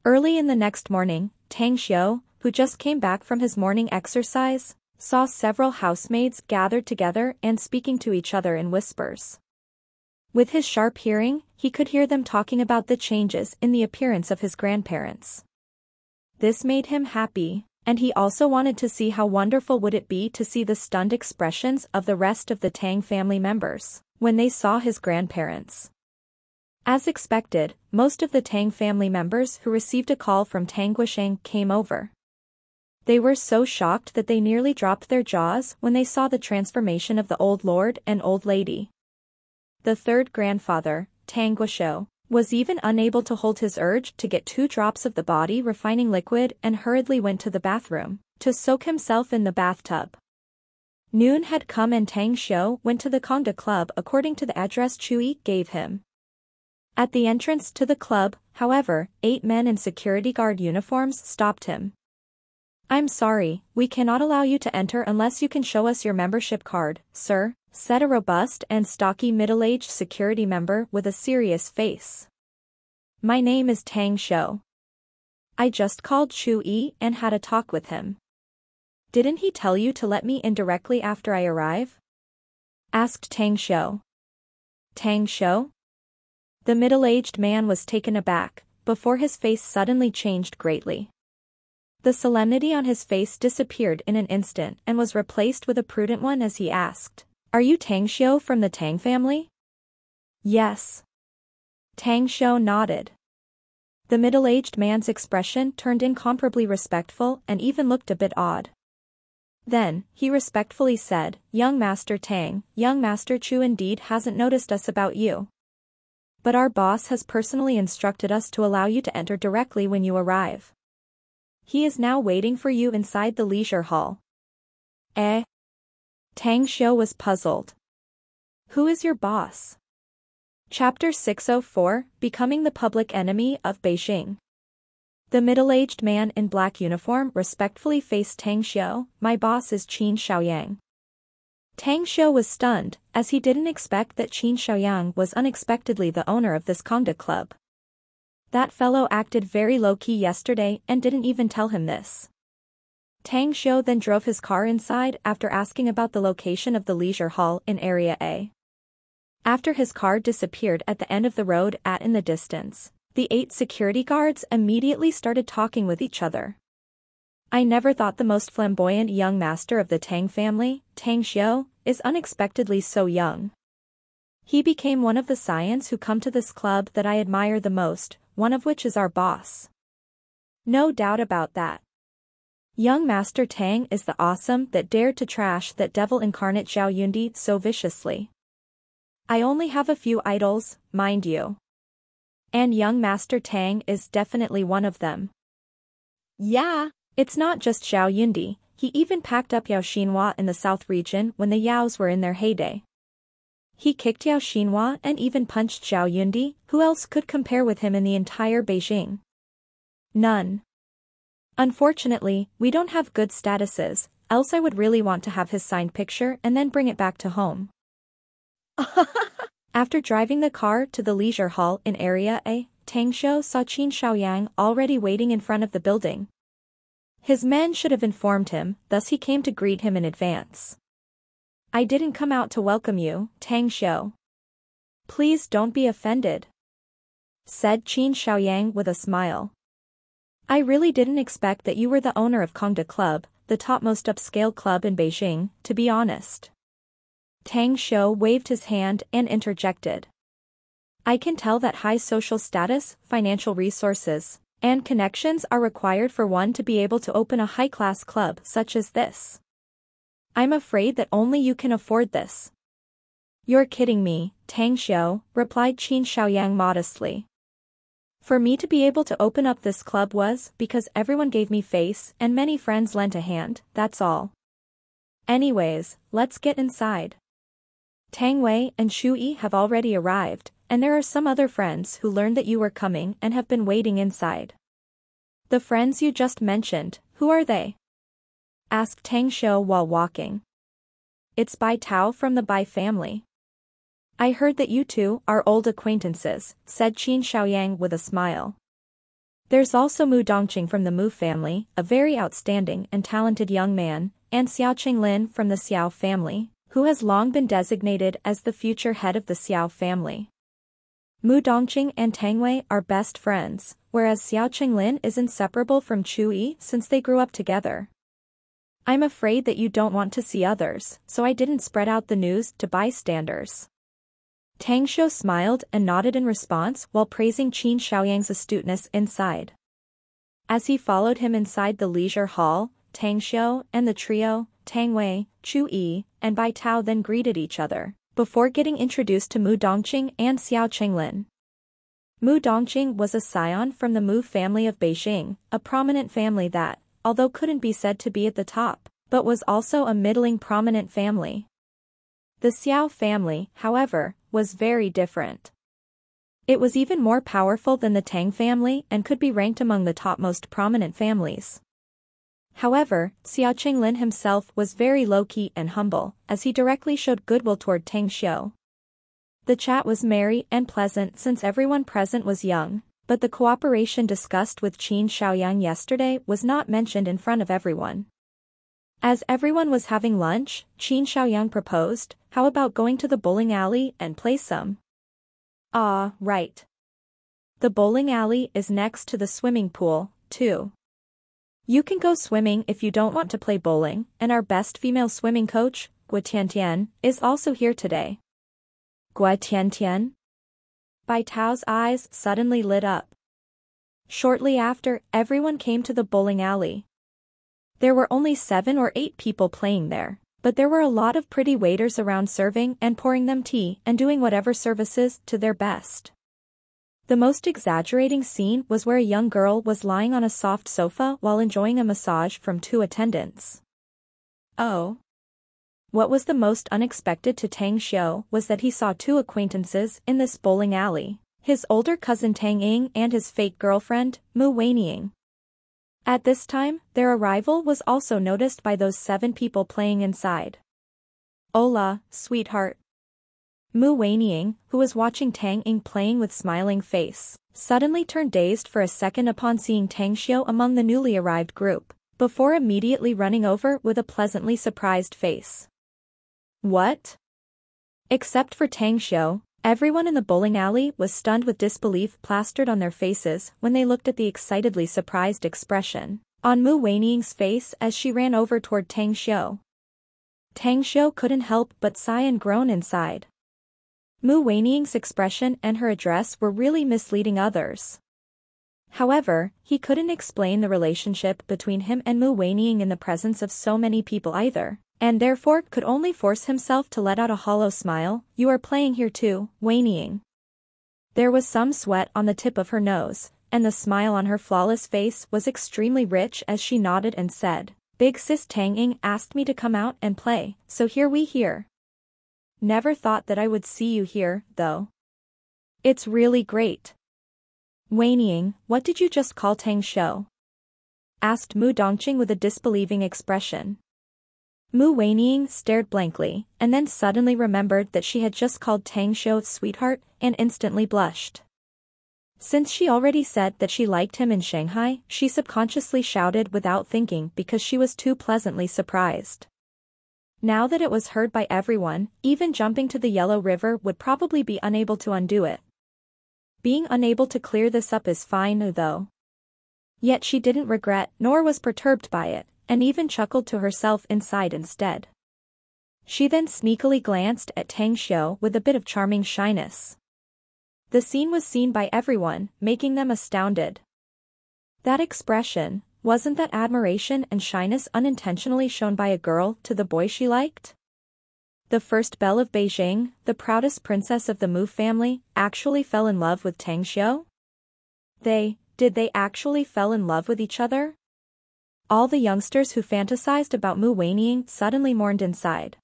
Early in the next morning, Tang Xiu, who just came back from his morning exercise, saw several housemaids gathered together and speaking to each other in whispers. With his sharp hearing, he could hear them talking about the changes in the appearance of his grandparents. This made him happy, and he also wanted to see how wonderful would it be to see the stunned expressions of the rest of the Tang family members when they saw his grandparents. As expected, most of the Tang family members who received a call from Tang Guisheng came over. They were so shocked that they nearly dropped their jaws when they saw the transformation of the old lord and old lady. The third grandfather, Tang Guishou, was even unable to hold his urge to get 2 drops of the body refining liquid and hurriedly went to the bathroom to soak himself in the bathtub. Noon had come and Tang Xiu went to the Kongda Club according to the address Chui gave him. At the entrance to the club, however, 8 men in security guard uniforms stopped him. I'm sorry, we cannot allow you to enter unless you can show us your membership card, sir, said a robust and stocky middle-aged security member with a serious face. My name is Tang Xiu. I just called Chui and had a talk with him. Didn't he tell you to let me in directly after I arrive? Asked Tang Xiu. Tang Xiu? The middle-aged man was taken aback, before his face suddenly changed greatly. The solemnity on his face disappeared in an instant and was replaced with a prudent one as he asked, Are you Tang Xiu from the Tang family? Yes. Tang Xiu nodded. The middle-aged man's expression turned incomparably respectful and even looked a bit odd. Then, he respectfully said, Young Master Tang, young Master Chu indeed hasn't noticed us about you. But our boss has personally instructed us to allow you to enter directly when you arrive. He is now waiting for you inside the leisure hall. Eh? Tang Xiu was puzzled. Who is your boss? Chapter 604, Becoming the Public Enemy of Beijing. The middle-aged man in black uniform respectfully faced Tang Xiu. My boss is Qin Shaoyang. Tang Xiu was stunned, as he didn't expect that Qin Shaoyang was unexpectedly the owner of this Kongda Club. That fellow acted very low-key yesterday and didn't even tell him this. Tang Xiu then drove his car inside after asking about the location of the leisure hall in Area A. After his car disappeared at the end of the road in the distance, the 8 security guards immediately started talking with each other. I never thought the most flamboyant young master of the Tang family, Tang Xiu, is unexpectedly so young. He became one of the scions who come to this club that I admire the most, one of which is our boss. No doubt about that. Young Master Tang is the awesome that dared to trash that devil incarnate Zhao Yundi so viciously. I only have a few idols, mind you. And young Master Tang is definitely one of them. Yeah. It's not just Zhao Yundi, he even packed up Yao Xinhua in the south region when the Yaos were in their heyday. He kicked Yao Xinhua and even punched Zhao Yundi. Who else could compare with him in the entire Beijing? None. Unfortunately, we don't have good statuses, else I would really want to have his signed picture and then bring it back to home. After driving the car to the leisure hall in Area A, Tang Xiu saw Qin Shaoyang already waiting in front of the building. His men should have informed him, thus he came to greet him in advance. I didn't come out to welcome you, Tang Xiu. Please don't be offended, said Qin Shaoyang with a smile. I really didn't expect that you were the owner of Kongda Club, the topmost upscale club in Beijing, to be honest. Tang Xiu waved his hand and interjected. I can tell that high social status, financial resources, and connections are required for one to be able to open a high-class club such as this. I'm afraid that only you can afford this. You're kidding me, Tang Xiu, replied Qin Shaoyang modestly. For me to be able to open up this club was because everyone gave me face and many friends lent a hand, that's all. Anyways, let's get inside. Tang Wei and Chu Yi have already arrived, and there are some other friends who learned that you were coming and have been waiting inside. The friends you just mentioned, who are they? Asked Tang Xiu while walking. It's Bai Tao from the Bai family. I heard that you two are old acquaintances, said Qin Shaoyang with a smile. There's also Mu Dongqing from the Mu family, a very outstanding and talented young man, and Xiao Qinglin from the Xiao family, who has long been designated as the future head of the Xiao family. Mu Dongqing and Tang Wei are best friends, whereas Xiao Qinglin is inseparable from Chu Yi since they grew up together. I'm afraid that you don't want to see others, so I didn't spread out the news to bystanders. Tang Xiu smiled and nodded in response while praising Qin Shaoyang's astuteness inside. As he followed him inside the leisure hall, Tang Xiu and the trio, Tang Wei, Chu Yi, and Bai Tao then greeted each other, before getting introduced to Mu Dongqing and Xiao Qinglin. Mu Dongqing was a scion from the Mu family of Beijing, a prominent family that, although couldn't be said to be at the top, but was also a middling prominent family. The Xiao family, however, was very different. It was even more powerful than the Tang family and could be ranked among the topmost prominent families. However, Xiao Qinglin himself was very low-key and humble, as he directly showed goodwill toward Tang Xiu. The chat was merry and pleasant since everyone present was young, but the cooperation discussed with Qin Shaoyang yesterday was not mentioned in front of everyone. As everyone was having lunch, Qin Shaoyang proposed, how about going to the bowling alley and play some? Ah, right. The bowling alley is next to the swimming pool, too. You can go swimming if you don't want to play bowling, and our best female swimming coach, Gua Tiantian, is also here today. Gua Tiantian? Bai Tao's eyes suddenly lit up. Shortly after, everyone came to the bowling alley. There were only 7 or 8 people playing there, but there were a lot of pretty waiters around serving and pouring them tea and doing whatever services to their best. The most exaggerating scene was where a young girl was lying on a soft sofa while enjoying a massage from 2 attendants. Oh. What was the most unexpected to Tang Xiu was that he saw 2 acquaintances in this bowling alley, his older cousin Tang Ying and his fake girlfriend, Mu Weining. At this time, their arrival was also noticed by those 7 people playing inside. Hola, sweetheart. Mu Weining, who was watching Tang Ying playing with smiling face, suddenly turned dazed for a second upon seeing Tang Xiu among the newly arrived group, before immediately running over with a pleasantly surprised face. What? Except for Tang Xiu, everyone in the bowling alley was stunned with disbelief plastered on their faces when they looked at the excitedly surprised expression on Mu Weining's face as she ran over toward Tang Xiu. Tang Xiu couldn't help but sigh and groan inside. Mu Weining's expression and her address were really misleading others. However, he couldn't explain the relationship between him and Mu Weining in the presence of so many people either, and therefore could only force himself to let out a hollow smile. You are playing here too, Weining. There was some sweat on the tip of her nose, and the smile on her flawless face was extremely rich as she nodded and said, Big sis Tang Ying asked me to come out and play, so here we here. never thought that I would see you here, though. It's really great. Wei, what did you just call Tang Shou? Asked Mu Dongqing with a disbelieving expression. Mu Weining stared blankly, and then suddenly remembered that she had just called Tang Shou sweetheart, and instantly blushed. Since she already said that she liked him in Shanghai, she subconsciously shouted without thinking because she was too pleasantly surprised. Now that it was heard by everyone, even jumping to the Yellow River would probably be unable to undo it. Being unable to clear this up is fine though. Yet she didn't regret nor was perturbed by it, and even chuckled to herself inside instead. She then sneakily glanced at Tang Shou with a bit of charming shyness. The scene was seen by everyone, making them astounded. That expression, wasn't that admiration and shyness unintentionally shown by a girl to the boy she liked? The first belle of Beijing, the proudest princess of the Mu family, actually fell in love with Tang Shou? Did they actually fell in love with each other? All the youngsters who fantasized about Mu Weining suddenly mourned inside.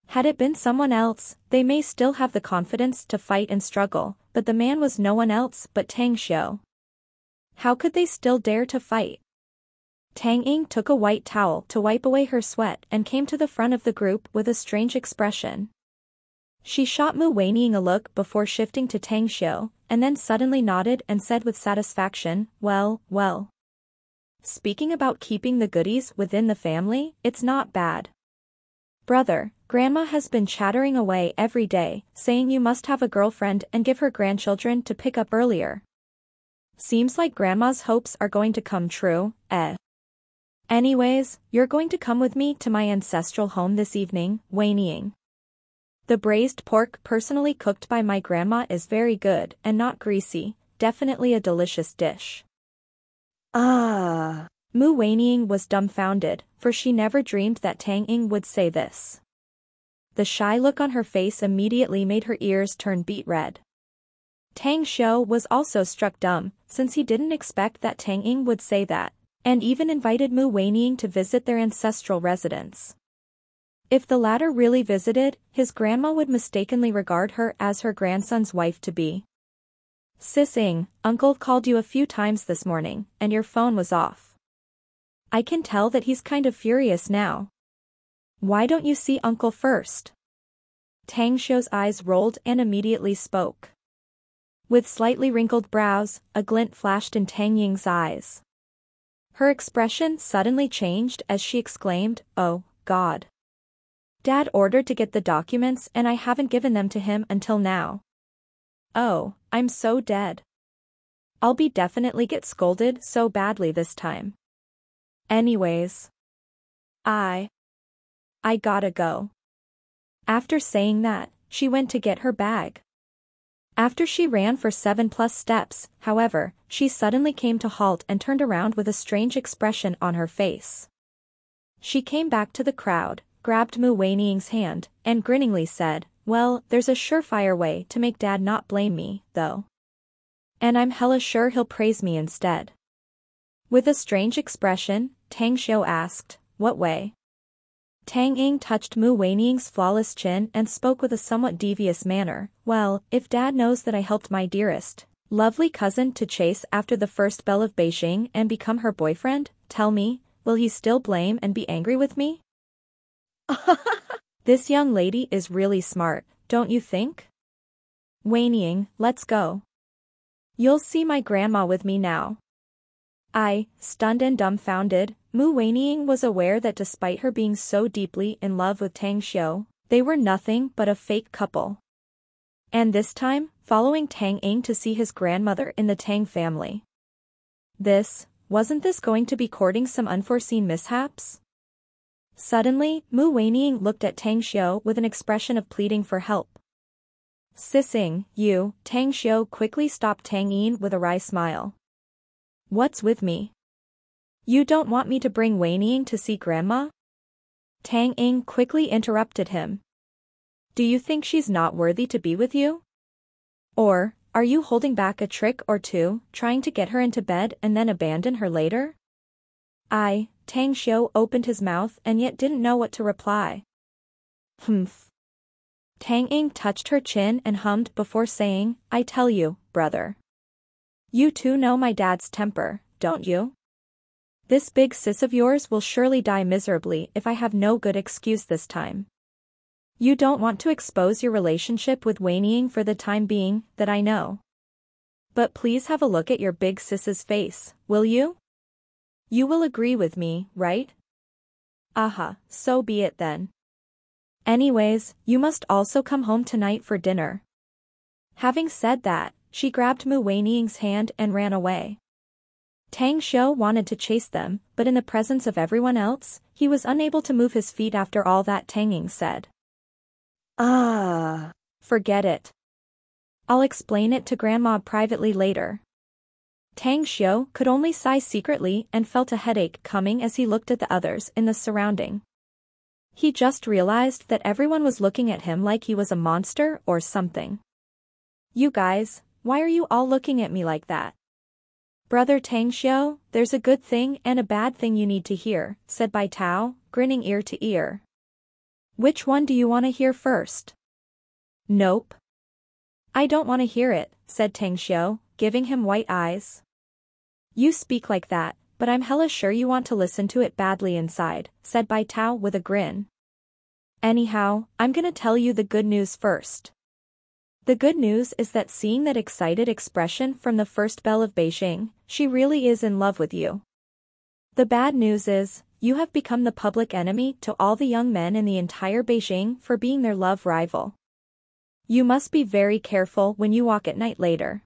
Had it been someone else, they may still have the confidence to fight and struggle, but the man was no one else but Tang Shou. How could they still dare to fight? Tang Ying took a white towel to wipe away her sweat and came to the front of the group with a strange expression. She shot Mu Weining a look before shifting to Tang Shou, and then suddenly nodded and said with satisfaction, well. Speaking about keeping the goodies within the family, it's not bad. Brother, Grandma has been chattering away every day, saying you must have a girlfriend and give her grandchildren to pick up earlier. Seems like Grandma's hopes are going to come true, eh? Anyways, you're going to come with me to my ancestral home this evening, Weining. The braised pork personally cooked by my grandma is very good and not greasy, definitely a delicious dish. Ah. Mu Weining was dumbfounded, for she never dreamed that Tang Ying would say this. The shy look on her face immediately made her ears turn beet red. Tang Shou was also struck dumb, since he didn't expect that Tang Ying would say that, and even invited Mu Weining to visit their ancestral residence. If the latter really visited, his grandma would mistakenly regard her as her grandson's wife-to-be. Sis Ying, Uncle called you a few times this morning, and your phone was off. I can tell that he's kind of furious now. Why don't you see Uncle first? Tang Shou's eyes rolled and immediately spoke. With slightly wrinkled brows, a glint flashed in Tang Ying's eyes. Her expression suddenly changed as she exclaimed, "Oh, God. Dad ordered to get the documents and I haven't given them to him until now. Oh, I'm so dead. I'll be definitely get scolded so badly this time. Anyways. I gotta go." After saying that, she went to get her bag. After she ran for 7+ steps, however, she suddenly came to halt and turned around with a strange expression on her face. She came back to the crowd, grabbed Mu Weining's hand, and grinningly said, "Well, there's a surefire way to make Dad not blame me, though. And I'm hella sure he'll praise me instead." With a strange expression, Tang Shou asked, "What way?" Tang Ying touched Mu Weining's flawless chin and spoke with a somewhat devious manner, "Well, if Dad knows that I helped my dearest, lovely cousin to chase after the first belle of Beijing and become her boyfriend, tell me, will he still blame and be angry with me?" This young lady is really smart, don't you think? Weining, let's go. You'll see my grandma with me now. Stunned and dumbfounded, Mu Weining was aware that despite her being so deeply in love with Tang Shou, they were nothing but a fake couple. And this time, following Tang Ying to see his grandmother in the Tang family. Wasn't this going to be courting some unforeseen mishaps? Suddenly, Mu Weining looked at Tang Shou with an expression of pleading for help. "Sis Ying, you," Tang Shou quickly stopped Tang Ying with a wry smile. "What's with me? You don't want me to bring Weining to see Grandma?" Tang Ying quickly interrupted him. "Do you think she's not worthy to be with you? Or, are you holding back a trick or two, trying to get her into bed and then abandon her later?" Tang Shou opened his mouth and yet didn't know what to reply. Tang Ying touched her chin and hummed before saying, I tell you, brother. You too know my dad's temper, don't you? This big sis of yours will surely die miserably if I have no good excuse this time. You don't want to expose your relationship with Wei Ying for the time being, that I know. But please have a look at your big sis's face, will you? You will agree with me, right? Aha, so be it then. Anyways, you must also come home tonight for dinner. Having said that, she grabbed Mu Weiying's hand and ran away. Tang Xiu wanted to chase them, but in the presence of everyone else, he was unable to move his feet after all that Tang Ying said. Ah. Forget it. I'll explain it to Grandma privately later. Tang Xiu could only sigh secretly and felt a headache coming as he looked at the others in the surrounding. He just realized that everyone was looking at him like he was a monster or something. You guys, why are you all looking at me like that? Brother Tang Xiu, there's a good thing and a bad thing you need to hear, said Bai Tao, grinning ear to ear. Which one do you want to hear first? Nope. I don't want to hear it, said Tang Xiu, giving him white eyes. You speak like that, but I'm hella sure you want to listen to it badly inside, said Bai Tao with a grin. Anyhow, I'm gonna tell you the good news first. The good news is that seeing that excited expression from the first belle of Beijing, she really is in love with you. The bad news is, you have become the public enemy to all the young men in the entire Beijing for being their love rival. You must be very careful when you walk at night later.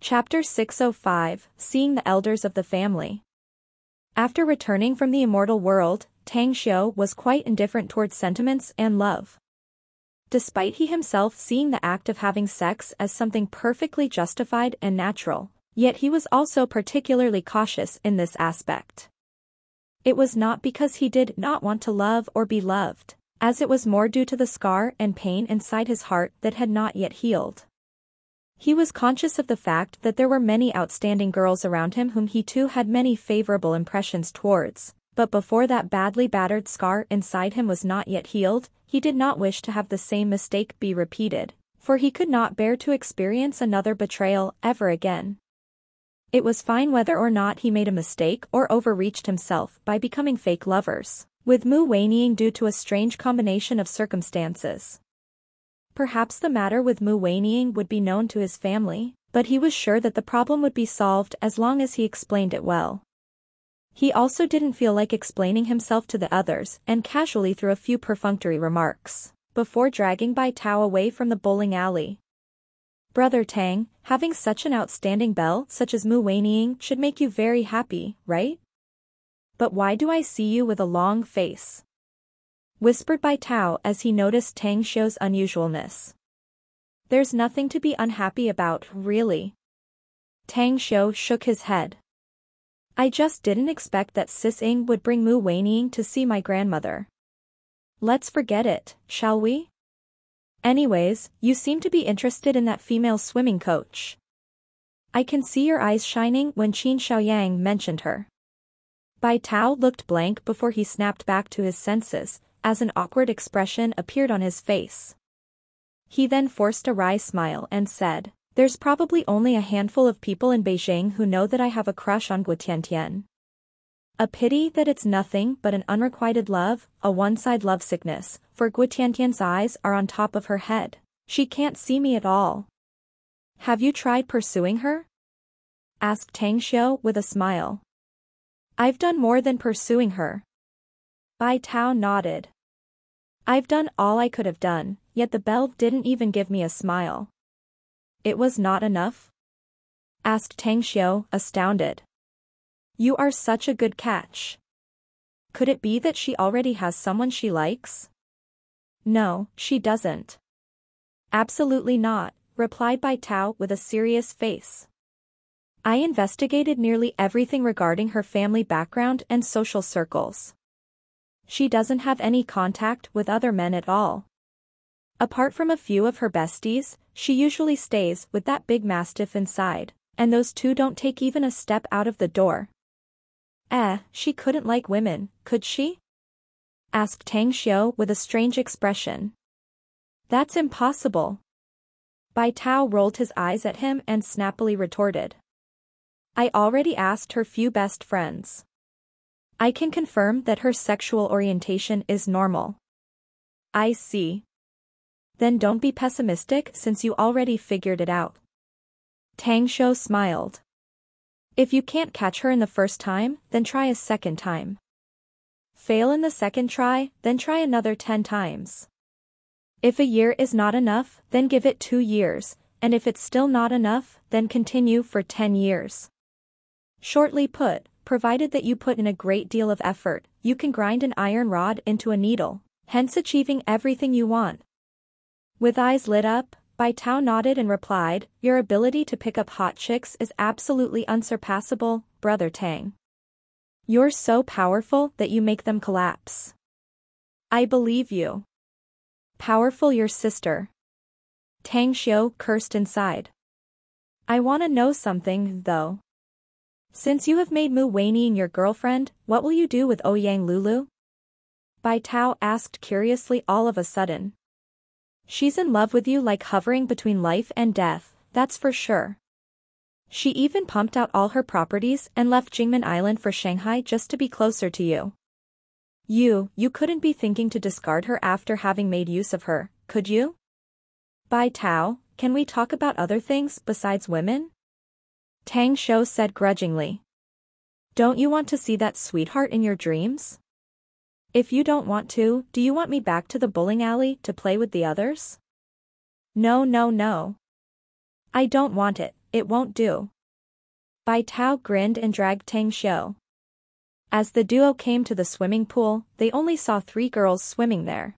Chapter 605, Seeing the Elders of the Family. After returning from the immortal world, Tang Xiu was quite indifferent towards sentiments and love. Despite he himself seeing the act of having sex as something perfectly justified and natural, yet he was also particularly cautious in this aspect. It was not because he did not want to love or be loved, as it was more due to the scar and pain inside his heart that had not yet healed. He was conscious of the fact that there were many outstanding girls around him whom he too had many favorable impressions towards, but before that badly battered scar inside him was not yet healed, he did not wish to have the same mistake be repeated, for he could not bear to experience another betrayal ever again. It was fine whether or not he made a mistake or overreached himself by becoming fake lovers with Mu Weiying due to a strange combination of circumstances. Perhaps the matter with Mu Weiying would be known to his family, but he was sure that the problem would be solved as long as he explained it well. He also didn't feel like explaining himself to the others and casually threw a few perfunctory remarks, before dragging Bai Tao away from the bowling alley. Brother Tang, having such an outstanding belle such as Mu Weiying should make you very happy, right? But why do I see you with a long face? Whispered Bai Tao as he noticed Tang Xiu's unusualness. There's nothing to be unhappy about, really. Tang Xiu shook his head. I just didn't expect that Sis Ying would bring Mu Weiying to see my grandmother. Let's forget it, shall we? Anyways, you seem to be interested in that female swimming coach. I can see your eyes shining when Qin Xiaoyang mentioned her. Bai Tao looked blank before he snapped back to his senses, as an awkward expression appeared on his face. He then forced a wry smile and said, There's probably only a handful of people in Beijing who know that I have a crush on Guo Tiantian. A pity that it's nothing but an unrequited love, a one-side lovesickness, for Guo Tiantian's eyes are on top of her head. She can't see me at all. Have you tried pursuing her? Asked Tang Xiu with a smile. I've done more than pursuing her. Bai Tao nodded. I've done all I could have done, yet the belle didn't even give me a smile. It was not enough? Asked Tang Xiu, astounded. You are such a good catch. Could it be that she already has someone she likes? No, she doesn't. Absolutely not, replied Bai Tao with a serious face. I investigated nearly everything regarding her family background and social circles. She doesn't have any contact with other men at all. Apart from a few of her besties, she usually stays with that big mastiff inside, and those two don't take even a step out of the door. She couldn't like women, could she? Asked Tang Xiu with a strange expression. That's impossible. Bai Tao rolled his eyes at him and snappily retorted. I already asked her few best friends. I can confirm that her sexual orientation is normal. I see. Then don't be pessimistic since you already figured it out. Tang Shou smiled. If you can't catch her in the first time, then try a second time. Fail in the second try, then try another 10 times. If a year is not enough, then give it 2 years, and if it's still not enough, then continue for 10 years. Shortly put, provided that you put in a great deal of effort, you can grind an iron rod into a needle, hence achieving everything you want. With eyes lit up, Bai Tao nodded and replied, your ability to pick up hot chicks is absolutely unsurpassable, Brother Tang. You're so powerful that you make them collapse. I believe you. Powerful your sister. Tang Xiu cursed inside. I want to know something, though. Since you have made Mu Weining your girlfriend, what will you do with Ouyang Lulu? Bai Tao asked curiously all of a sudden. She's in love with you like hovering between life and death, that's for sure. She even pumped out all her properties and left Jingmen Island for Shanghai just to be closer to you. You couldn't be thinking to discard her after having made use of her, could you? Bai Tao, can we talk about other things besides women? Tang Shou said grudgingly. Don't you want to see that sweetheart in your dreams? If you don't want to, do you want me back to the bowling alley to play with the others? No. I don't want it, it won't do. Bai Tao grinned and dragged Tang Shou. As the duo came to the swimming pool, they only saw 3 girls swimming there.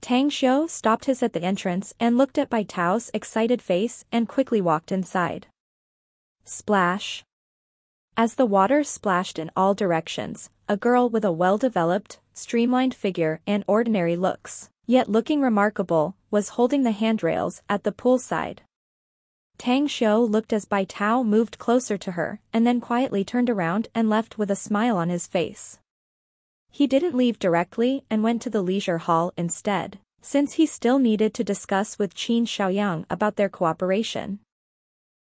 Tang Shou stopped his at the entrance and looked at Bai Tao's excited face and quickly walked inside. Splash. As the water splashed in all directions, a girl with a well-developed, streamlined figure and ordinary looks, yet looking remarkable, was holding the handrails at the poolside. Tang Shou looked as Bai Tao moved closer to her and then quietly turned around and left with a smile on his face. He didn't leave directly and went to the leisure hall instead, since he still needed to discuss with Qin Xiaoyang about their cooperation.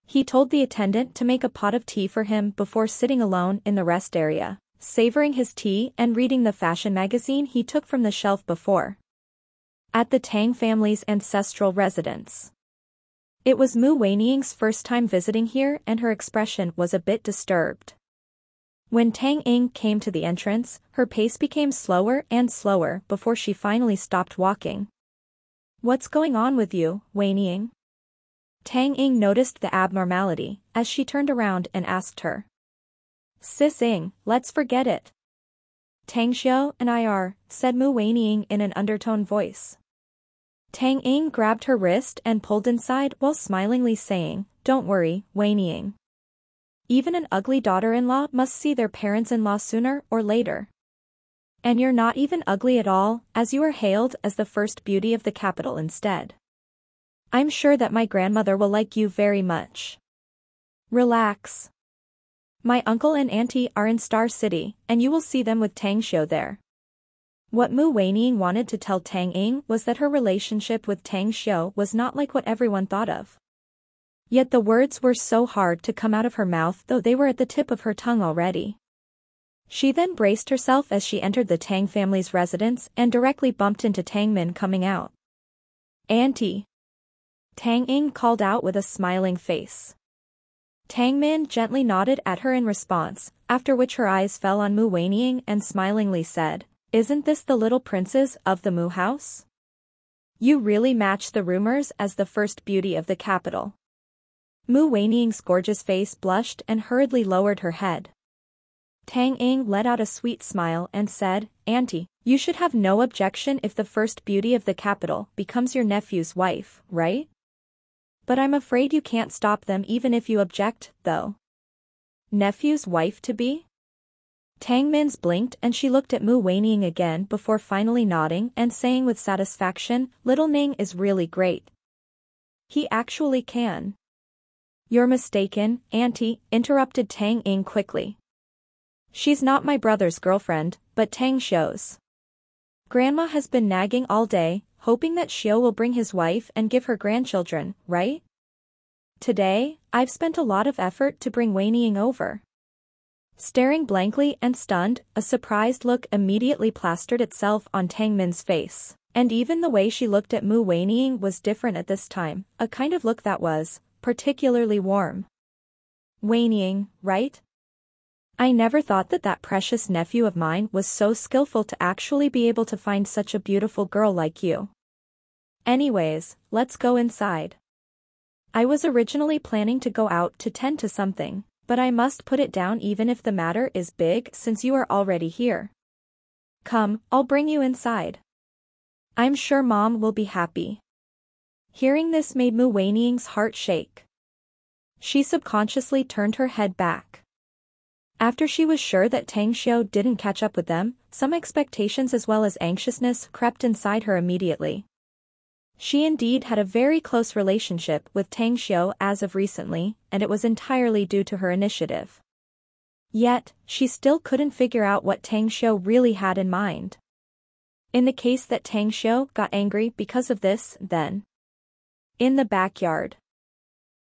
He told the attendant to make a pot of tea for him before sitting alone in the rest area, savoring his tea and reading the fashion magazine he took from the shelf before. At the Tang family's ancestral residence. It was Mu Weiniang's first time visiting here and her expression was a bit disturbed. When Tang Ying came to the entrance, her pace became slower and slower before she finally stopped walking. What's going on with you, Weiniang? Tang Ying noticed the abnormality, as she turned around and asked her. Sis Ying, let's forget it. Tang Xiu and I are, said Mu Weiniang in an undertone voice. Tang Ying grabbed her wrist and pulled inside while smilingly saying, Don't worry, Weiniang. Even an ugly daughter-in-law must see their parents-in-law sooner or later. And you're not even ugly at all, as you are hailed as the first beauty of the capital instead. I'm sure that my grandmother will like you very much. Relax. My uncle and auntie are in Star City, and you will see them with Tang Xiu there. What Mu Weiniang wanted to tell Tang Ying was that her relationship with Tang Xiu was not like what everyone thought of. Yet the words were so hard to come out of her mouth, though they were at the tip of her tongue already. She then braced herself as she entered the Tang family's residence and directly bumped into Tang Min coming out. Auntie. Tang Ying called out with a smiling face. Tang Min gently nodded at her in response, after which her eyes fell on Mu Weiniang and smilingly said, Isn't this the little princess of the Mu house? You really match the rumors as the first beauty of the capital. Mu Weiniang's gorgeous face blushed and hurriedly lowered her head. Tang Ying let out a sweet smile and said, Auntie, you should have no objection if the first beauty of the capital becomes your nephew's wife, right? But I'm afraid you can't stop them even if you object, though. Nephew's wife to be? Tang Min's blinked and she looked at Mu Weiniang again before finally nodding and saying with satisfaction, Little Ning is really great. He actually can. You're mistaken, Auntie, interrupted Tang Ying quickly. She's not my brother's girlfriend, but Tang Xiu's. Grandma has been nagging all day, hoping that Xiao will bring his wife and give her grandchildren, right? Today, I've spent a lot of effort to bring Weining over. Staring blankly and stunned, a surprised look immediately plastered itself on Tang Min's face. And even the way she looked at Mu Weining was different at this time, a kind of look that was particularly warm. Weining, right? I never thought that that precious nephew of mine was so skillful to actually be able to find such a beautiful girl like you. Anyways, let's go inside. I was originally planning to go out to tend to something, but I must put it down even if the matter is big since you are already here. Come, I'll bring you inside. I'm sure Mom will be happy. Hearing this made Mu Weining's heart shake. She subconsciously turned her head back. After she was sure that Tang Xiao didn't catch up with them, some expectations as well as anxiousness crept inside her immediately. She indeed had a very close relationship with Tang Xiao as of recently, and it was entirely due to her initiative. Yet, she still couldn't figure out what Tang Xiao really had in mind. In the case that Tang Xiao got angry because of this, then. In the backyard.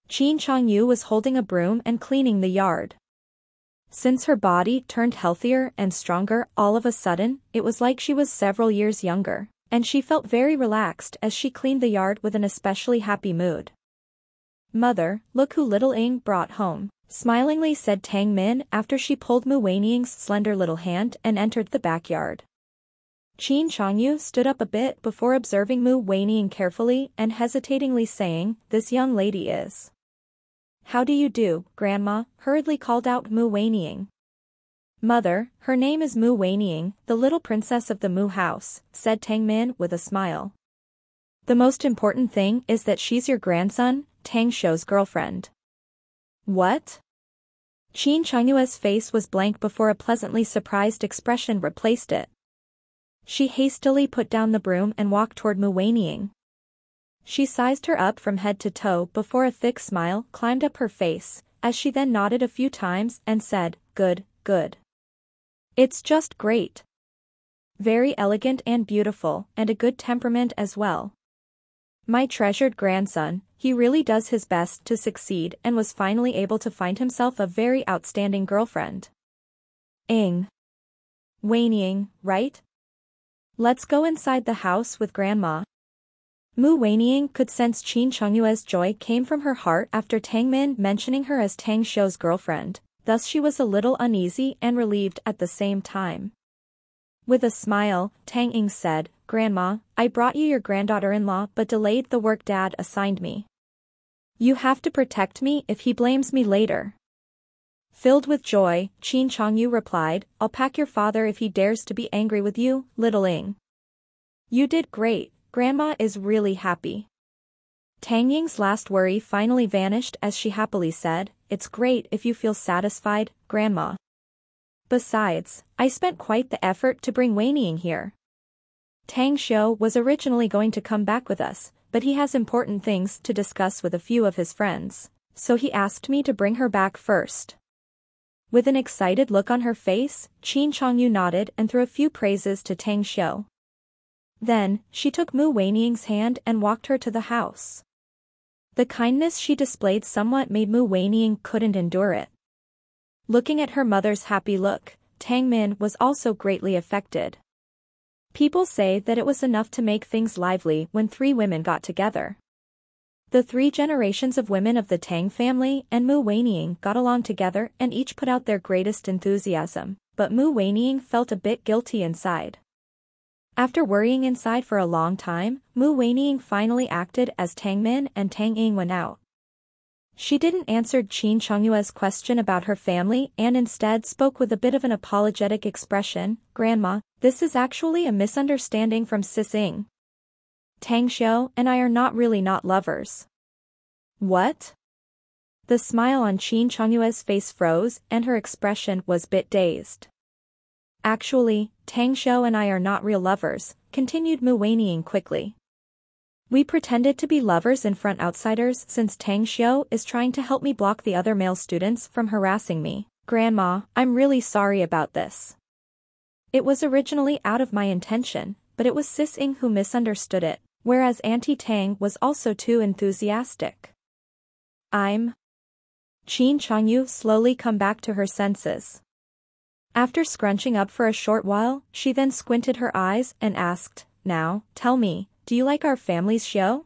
Qin Changyu was holding a broom and cleaning the yard. Since her body turned healthier and stronger all of a sudden, it was like she was several years younger, and she felt very relaxed as she cleaned the yard with an especially happy mood. Mother, look who little Ing brought home, smilingly said Tang Min after she pulled Mu Weining's slender little hand and entered the backyard. Qin Changyu stood up a bit before observing Mu Weining carefully and hesitatingly saying, "This young lady is." "How do you do, Grandma?" hurriedly called out Mu Weining. "Mother, her name is Mu Weining, the little princess of the Mu house," said Tang Min with a smile. "The most important thing is that she's your grandson, Tang Xiao's girlfriend." "What?" Qin Changyue's face was blank before a pleasantly surprised expression replaced it. She hastily put down the broom and walked toward Mu Weining. She sized her up from head to toe before a thick smile climbed up her face, as she then nodded a few times and said, "Good, good. It's just great. Very elegant and beautiful, and a good temperament as well. My treasured grandson, he really does his best to succeed and was finally able to find himself a very outstanding girlfriend. Ing. Weining, right? Let's go inside the house with Grandma." Mu Weining could sense Qin Changyue's joy came from her heart after Tang Min mentioning her as Tang Xiao's girlfriend, thus she was a little uneasy and relieved at the same time. With a smile, Tang Ing said, "Grandma, I brought you your granddaughter-in-law but delayed the work Dad assigned me. You have to protect me if he blames me later." Filled with joy, Qin Changyu replied, "I'll pack your father if he dares to be angry with you, little Ing. You did great, Grandma is really happy." Tang Ying's last worry finally vanished as she happily said, "It's great if you feel satisfied, Grandma. Besides, I spent quite the effort to bring Weining here. Tang Xiao was originally going to come back with us, but he has important things to discuss with a few of his friends, so he asked me to bring her back first." With an excited look on her face, Qin Changyu nodded and threw a few praises to Tang Xiao. Then, she took Mu Weining's hand and walked her to the house. The kindness she displayed somewhat made Mu Weining couldn't endure it. Looking at her mother's happy look, Tang Min was also greatly affected. People say that it was enough to make things lively when three women got together. The three generations of women of the Tang family and Mu Weining got along together and each put out their greatest enthusiasm, but Mu Weining felt a bit guilty inside. After worrying inside for a long time, Mu Weining finally acted as Tang Min and Tang Ying went out. She didn't answer Qin Changyue's question about her family and instead spoke with a bit of an apologetic expression, "Grandma, this is actually a misunderstanding from Sis Ying. Tang Xiao and I are not lovers." "What?" The smile on Qin Changyue's face froze and her expression was bit dazed. "Actually, Tang Xiao and I are not real lovers," continued Mu Weining quickly. "We pretended to be lovers in front outsiders since Tang Xiao is trying to help me block the other male students from harassing me. Grandma, I'm really sorry about this. It was originally out of my intention, but it was Sis Ying who misunderstood it," Whereas Auntie Tang was also too enthusiastic. I'm. Qin Changyu slowly come back to her senses. After scrunching up for a short while, she then squinted her eyes and asked, "Now, tell me, do you like our family's show?"